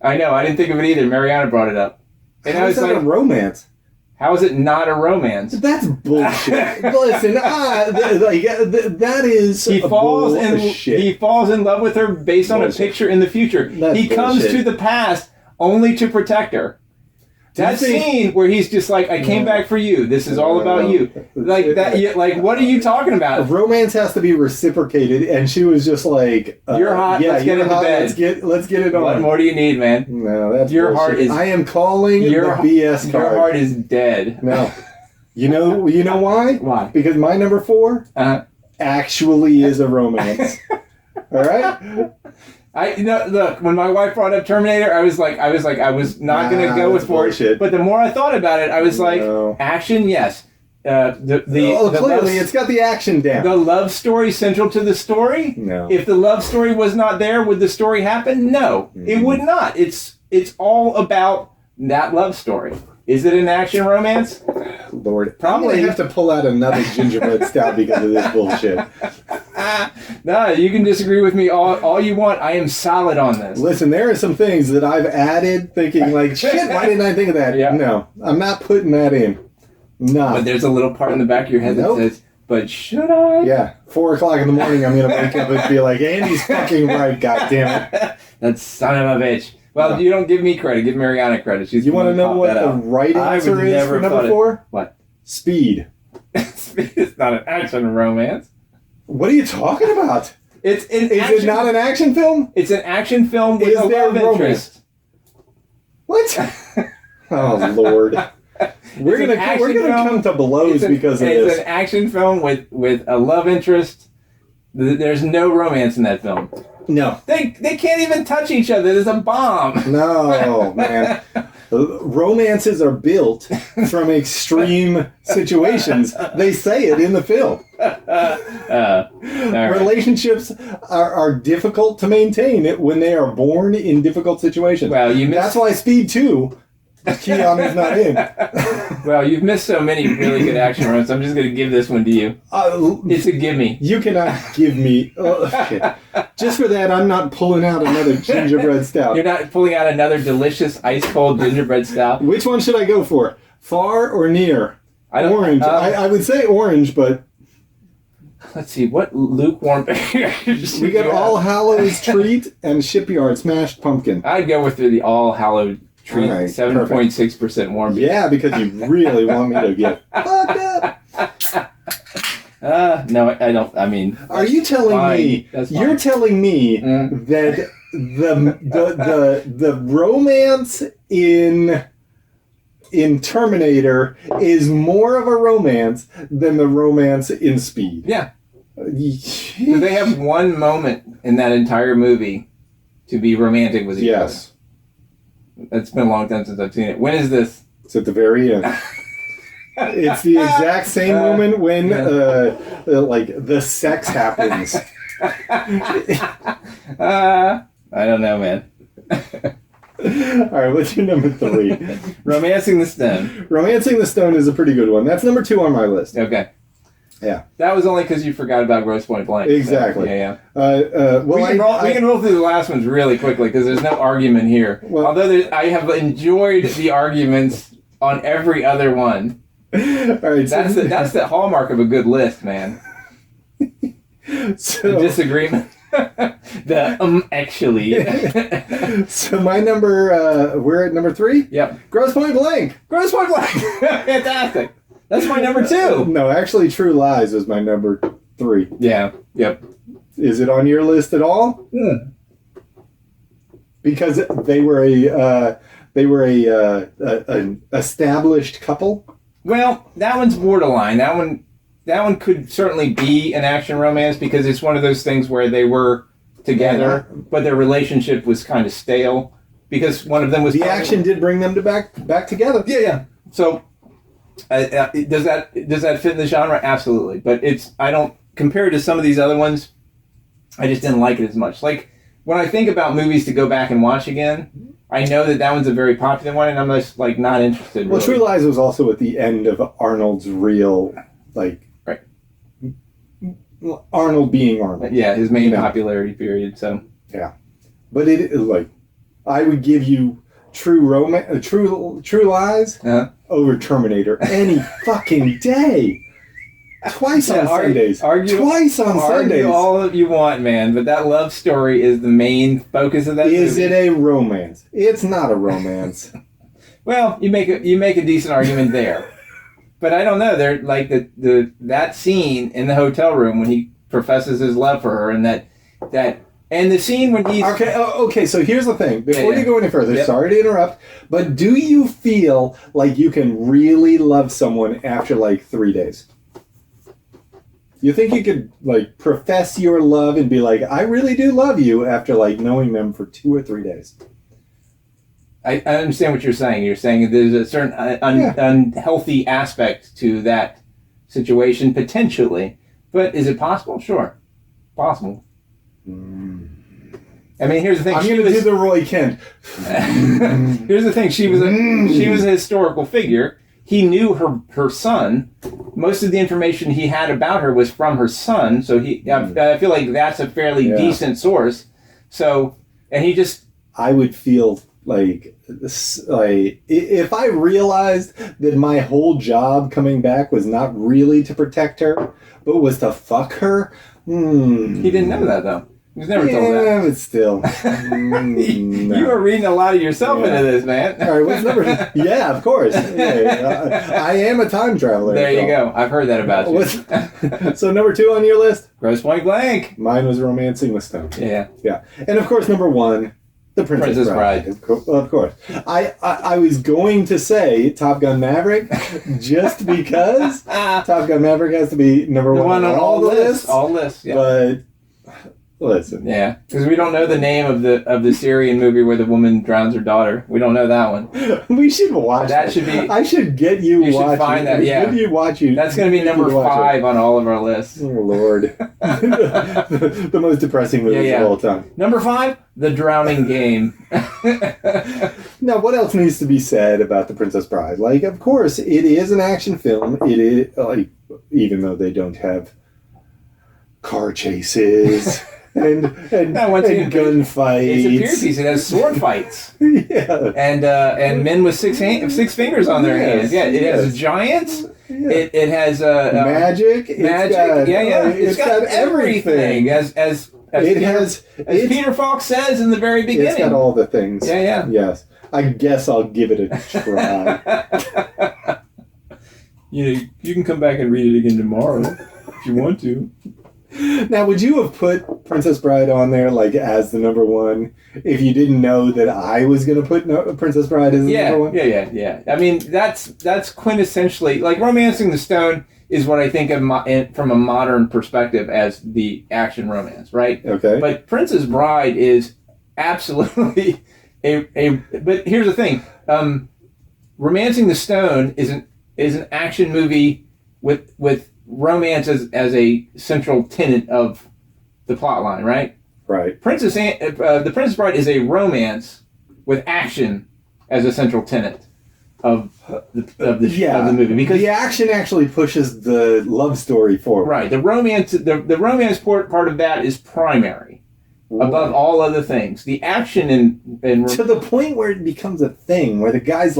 I know, I didn't think of it either. Mariana brought it up. And How is that a romance? How is it not a romance? That's bullshit. Listen, that is bullshit. He falls in love with her based on a picture in the future. That's he comes bullshit. to the past only to protect her. That scene where he's just like, I came back for you. This is all about you. Like that. Like, what are you talking about? Romance has to be reciprocated, and she was just like, "You're hot. Let's get into bed. Let's get it on." What more do you need, man? No, that's your bullshit. heart is. I am calling the BS card. Your heart is dead. No, you know why? Why? Because my number 4 actually is a romance. All right. Look, when my wife brought up Terminator, I was not going to go with it. But the more I thought about it, I was like, action, yes. Clearly, it's got the action down. The love story central to the story? No. If the love story was not there, would the story happen? No, it would not. It's all about that love story. Is it an action romance? Lord, probably. I'm gonna have to pull out another gingerbread stout because of this bullshit. No, you can disagree with me all you want. I am solid on this. Listen, there are some things that I've added thinking like, shit, why didn't I think of that? Yeah. No, I'm not putting that in. No. But there's a little part in the back of your head that says, but should I? Yeah. 4 o'clock in the morning, I'm going to wake up and be like, Andy's fucking right, goddammit. That son of a bitch. Well, you don't give me credit. Give Mariana credit. You want to know what the right answer is for number 4? What? Speed. Speed is not an action romance. What are you talking about? Is it not an action film? It's an action film with a love interest. What? Oh, Lord. We're gonna come to blows because of this. It's an action film with a love interest. There's no romance in that film. No. They can't even touch each other. There's a bomb. No, man. Romances are built from extreme situations. They say it in the film. Right. Relationships are difficult to maintain when they are born in difficult situations. Well, that's why Speed 2, Keanu is not in. Well, you've missed so many really good action romances. I'm just going to give this one to you. It's a gimme. You cannot give me... shit. Just for that, I'm not pulling out another gingerbread stout. You're not pulling out another delicious ice-cold gingerbread stout? Which one should I go for? Far or near? Orange. I would say orange, but... Let's see, what lukewarm... We got All Hallows Treat and Shipyard Smashed Pumpkin. I'd go with the All Hallows Treat, right, 7.6% warm beer. Yeah, because you really want me to get fucked up. No, I don't. I mean, are you telling me? You're telling me that the romance in Terminator is more of a romance than the romance in Speed? Yeah. They have one moment in that entire movie to be romantic with each other. It's been a long time since I've seen it. When is this? It's at the very end. It's the exact same moment when, like, the sex happens. I don't know, man. All right, what's your number 3? Romancing the Stone. Romancing the Stone is a pretty good one. That's number 2 on my list. Okay. Yeah. That was only because you forgot about Grosse Pointe Blank. Exactly. So, yeah. Well, we can roll through the last ones really quickly because there's no argument here. Well, although I have enjoyed the arguments on every other one. All right. That's the hallmark of a good list, man. The disagreement. Actually. So my number, we're at number 3? Yep. Grosse Pointe Blank. Grosse Pointe Blank. Fantastic. That's my number 2. No, actually, True Lies is my number 3. Yeah. Yep. Is it on your list at all? Because they were an established couple. Well, that one's borderline. That one could certainly be an action romance because it's one of those things where they were together, but their relationship was kind of stale. because one of them was the action did bring them back together. Yeah. So does that fit in the genre? Absolutely. But I don't, compared to some of these other ones, I just didn't like it as much. Like when I think about movies to go back and watch again, I know that one's a very popular one, and I'm just like not interested. Well, really. True Lies was also at the end of Arnold's real, like, right. Arnold being Arnold. Yeah, his main popularity period. So yeah, but it like, I would give you True Lies over Terminator any fucking day. Twice on Sundays. Twice on Sundays. Argue all that you want, man, but that love story is the main focus of that movie. Is it a romance? It's not a romance. Well, you make a decent argument there. But I don't know. They're like that scene in the hotel room when he professes his love for her, and and the scene when he's okay. So here's the thing. Before you go any further, sorry to interrupt, but do you feel like you can really love someone after like 3 days? You think you could like profess your love and be like, I really do love you after like knowing them for 2 or 3 days? I understand what you're saying. You're saying there's a certain unhealthy aspect to that situation, potentially. But is it possible? Sure. Possible. I mean, here's the thing. I'm going to do the Roy Kent. Here's the thing. She was a historical figure. He knew her son. Most of the information he had about her was from her son. So I feel like that's a fairly decent source. So, and he just... I would feel... Like if I realized that my whole job coming back was not really to protect her, but was to fuck her. He didn't know that though. He was never told that. Yeah, but still. You are reading a lot of yourself into this, man. All right, what's number? Yeah, of course. Yeah, I am a time traveler. There you go. I've heard that about you. So number 2 on your list? Grosse Point Blank. Mine was Romancing the Stone. Yeah. And of course, number 1. The Princess Bride. Of course. I was going to say Top Gun Maverick just because Top Gun Maverick has to be number 1 on all the lists. All lists, yeah. But listen. Yeah, because we don't know the name of the Syrian movie where the woman drowns her daughter. We don't know that one. We should watch that. Should be. I should get you watching. You should find that, yeah. Get you watching. That's going to be number 5 on all of our lists. Oh, Lord. the most depressing movie of all time. Number 5, The Drowning Game. Now, what else needs to be said about The Princess Bride? Like, of course, it is an action film. It is, like, even though they don't have car chases... and gunfights. It's a period piece. It has sword fights. Yeah. And men with 6 fingers on their hands. Yeah. It has giants. Yeah. It has magic. Magic. It's got everything. As Peter Falk says in the very beginning. It's got all the things. Yeah. Yes. I guess I'll give it a try. You can come back and read it again tomorrow if you want to. Now, would you have put Princess Bride on there, like, as the number 1 if you didn't know that I was going to put Princess Bride as the number 1? Yeah. I mean, that's quintessentially, like, Romancing the Stone is what I think of from a modern perspective as the action romance, right? Okay. But Princess Bride is absolutely but here's the thing. Romancing the Stone is an action movie with romance as a central tenet of the plot line, right? Right. The Princess Bride is a romance with action as a central tenet of the movie, because the action actually pushes the love story forward. Right. The romance part of that is primary. Above all other things, the action in to the point where it becomes a thing, where the kid's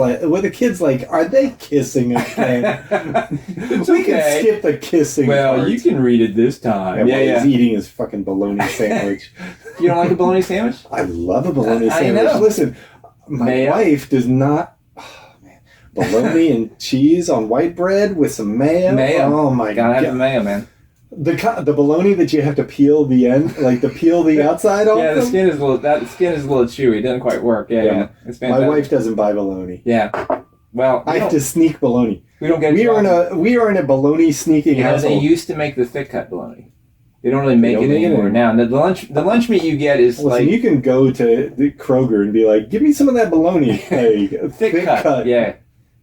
like, are they kissing again? We can skip the kissing. Well, part. You can read it this time. He's eating his fucking bologna sandwich. You don't like a bologna sandwich? I love a bologna sandwich. I know. Listen, my wife does not. Oh, man. Bologna and cheese on white bread with some mayo. Oh my god! Gotta have the mayo, man. The bologna that you have to peel the end, like to peel the outside off. Yeah, the skin is a little chewy. It doesn't quite work. Yeah. It's fantastic. My wife doesn't buy bologna. Yeah. Well, I have to sneak bologna. We don't get. We are in a bologna sneaking household. They used to make the thick cut bologna. They don't really make don't it make it anymore now. And the lunch meat you get is Listen, like you can go to the Kroger and be like, give me some of that bologna, like thick cut. Yeah,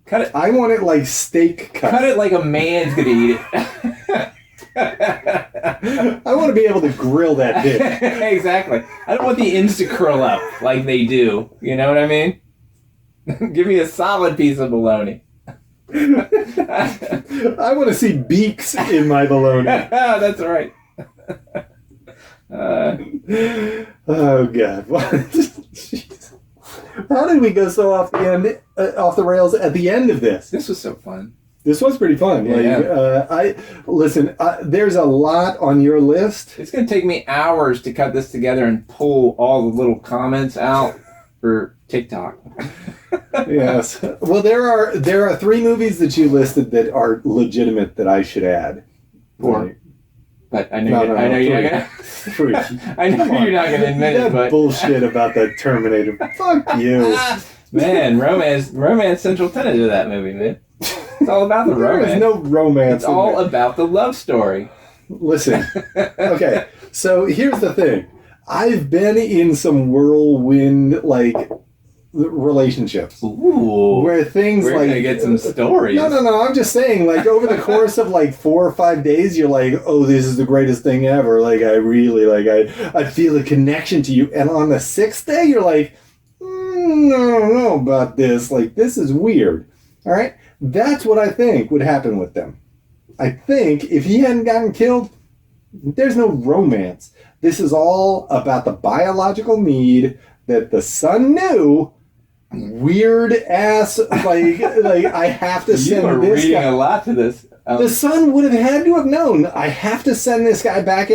cut it. I want it like steak cut. Cut it like a man's gonna eat it. I want to be able to grill that bitch. Exactly. I don't want the ends to curl up like they do. You know what I mean? Give me a solid piece of bologna. I want to see beaks in my bologna. That's right. Oh God! How did we go so off the rails at the end of this? This was so fun. This was pretty fun. Yeah. There's a lot on your list. It's going to take me hours to cut this together and pull all the little comments out for TikTok. Yes. Well, there are 3 movies that you listed that are legitimate that I should add. 4. But I know you're not gonna. I know you're not gonna admit it, but bullshit about that Terminator. Fuck you, man. Romance central tenet of that movie, man. It's all about the romance. There's no romance. It's all about the love story. Listen, okay. So here's the thing. I've been in some whirlwind relationships. Ooh, where things we're gonna get some stories. No. I'm just saying, over the course of 4 or 5 days, you're like, oh, this is the greatest thing ever. I really I feel a connection to you. And on the 6th day, you're like, I don't know about this. This is weird. All right, that's what I think would happen with them. I think if he hadn't gotten killed, there's no romance. This is all about the biological need that the son knew. Weird ass, I have to send you are this reading guy. a lot to this. The son would have had to have known. I have to send this guy back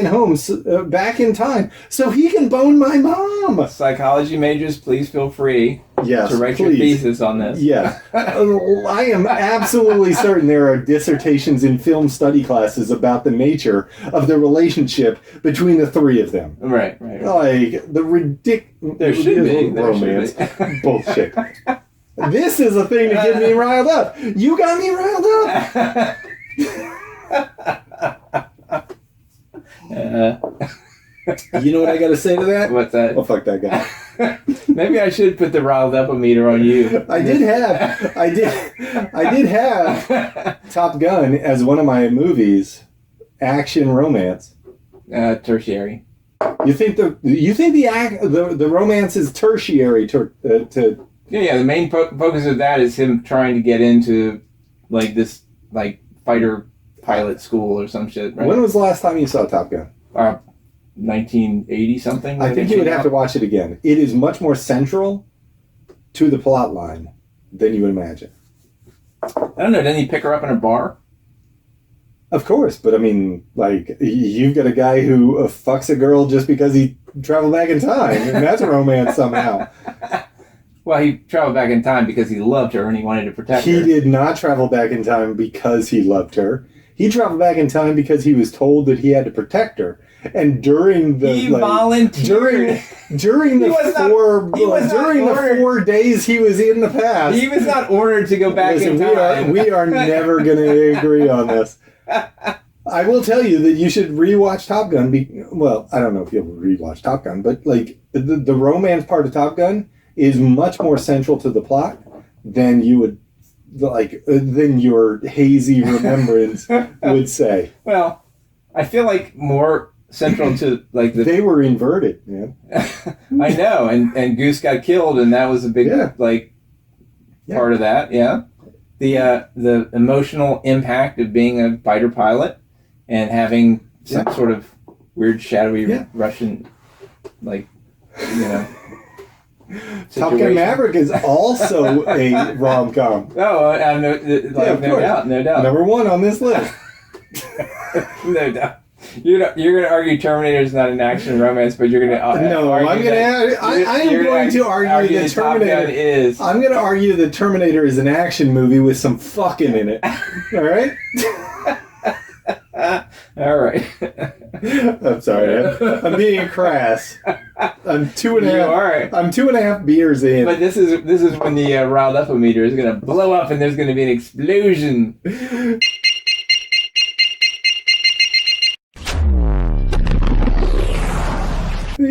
back in time, so he can bone my mom. Psychology majors, please feel free Yes, to write your thesis on this. Yeah, I am absolutely certain there are dissertations in film study classes about the nature of the relationship between the 3 of them. Right. The ridiculous. There should be romance. Bullshit. This is a thing to get me riled up. You got me riled up. You know what I got to say to that? What's that? Oh, fuck that guy. Maybe I should put the riled up meter on you. I did have Top Gun as one of my movies, action romance. Tertiary. You think the romance is tertiary to Yeah. The main focus of that is him trying to get into this fighter pilot school or some shit. Right? When was the last time you saw Top Gun? 1980 something. I think you would have to watch it again. It is much more central to the plot line than you would imagine. I don't know. Didn't he pick her up in a bar? Of course, but I mean, you've got a guy who fucks a girl just because he traveled back in time, and that's romance somehow. Well, he traveled back in time because he loved her and he wanted to protect her. He did not travel back in time because he loved her. He traveled back in time because he was told that he had to protect her. And during the he volunteered. during the 4 days he was in the past, he was not ordered to go back in time. We are never going to agree on this. I will tell you that you should rewatch Top Gun. Well, I don't know if you'll rewatch Top Gun, but the romance part of Top Gun is much more central to the plot than you would than your hazy remembrance would say. Well, I feel more central to they were inverted, man. I know, and Goose got killed, and that was a big part of that. Yeah, the emotional impact of being a fighter pilot and having some sort of weird shadowy Russian Top Gun Maverick is also a rom-com. Oh, no doubt. Number 1 on this list. No doubt. You're going to argue Terminator is not an action romance, but you're going to I'm going to argue that Terminator is. I'm going to argue that Terminator is an action movie with some fucking in it. All right. All right. I'm sorry. I'm being crass. I'm 2.5. I'm 2.5 beers in. But this is when the riled up meter is going to blow up, and there's going to be an explosion.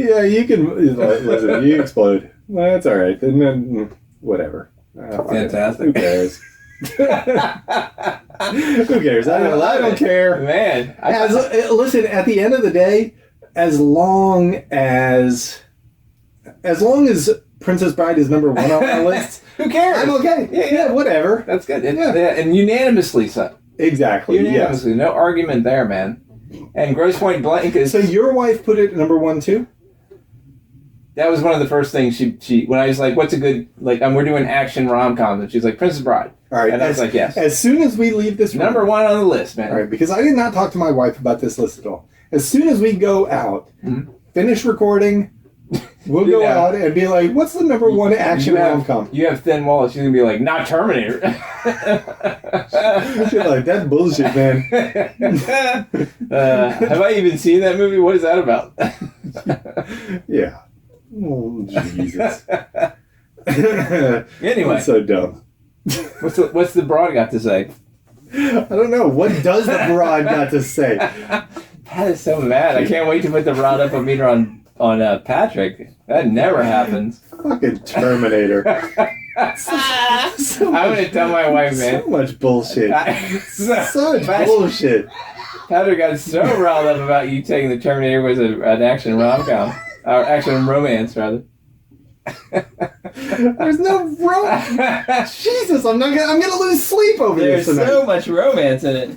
Yeah, you can. Listen, you explode. Well, that's all right. And then, whatever. Fantastic. Who cares? Who cares? I don't care. Man. Listen, at the end of the day, as long as Princess Bride is number 1 on my list, who cares? I'm okay. Yeah, whatever. That's good. And unanimously so. Exactly. Unanimously. Yes. No argument there, man. And Grosse Pointe Blank is... So your wife put it at number 1 too? That was one of the first things she when I was like, what's a good, like, we're doing action rom-coms, and she's like, Princess Bride. All right. And I was like, yes. As soon as we leave this room... Number 1 on the list, man. All right, because I did not talk to my wife about this list at all. As soon as we go out, finish recording, we'll go out and be like, what's the number 1 action rom-com? You have thin walls. She's going to be like, not Terminator. She's like, that's bullshit, man. Have I even seen that movie? What is that about? Yeah. Oh, Jesus. Anyway. That's so dumb. What's the broad got to say? I don't know. What does the broad got to say? Pat is so mad. I can't wait to put the rod up a meter on Patrick. That never happens. Fucking Terminator. I'm going to tell my wife, man. So much bullshit. So much bullshit. Patrick got so riled up about you taking the Terminator was an action rom-com. Or action romance, rather. There's no romance. Jesus, I'm gonna lose sleep over this tonight. There's so much romance in it.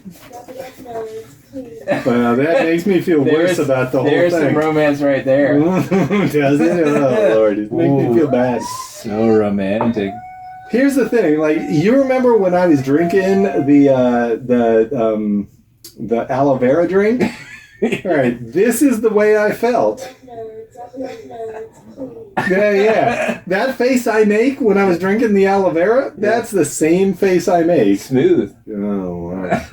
Well, that makes me feel worse about the whole thing. There's some romance right there. Does it? Oh, Lord. It makes me feel bad. So romantic. Here's the thing. Like, you remember when I was drinking the aloe vera drink? All right. This is the way I felt. Yeah. That face I make when I was drinking the aloe vera, that's the same face I make. Smooth. Oh, wow.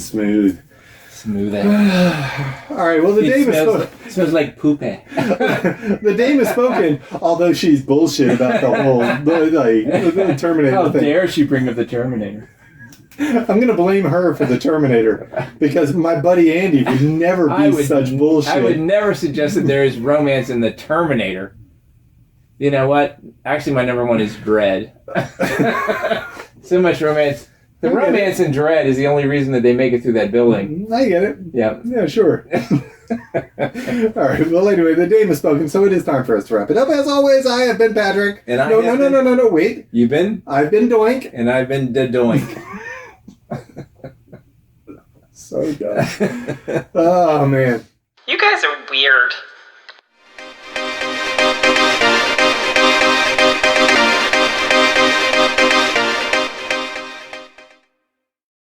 Smooth. All right, well, the dame is spoken. Smells like poop. The dame has spoken, although she's bullshit about the whole the Terminator How thing. How dare she bring up the Terminator? I'm going to blame her for the Terminator because my buddy Andy would never be such bullshit. I would never suggest that there is romance in the Terminator. You know what? Actually, my number 1 is Dread. So much romance. The romance in Dread is the only reason that they make it through that building. I get it. Yeah. Yeah, sure. All right. Well, anyway, the dame has spoken, so it is time for us to wrap it up. As always, I have been Patrick. And No, wait. You've been? I've been Doink. And I've been Doink. So dumb. Oh, man. You guys are weird.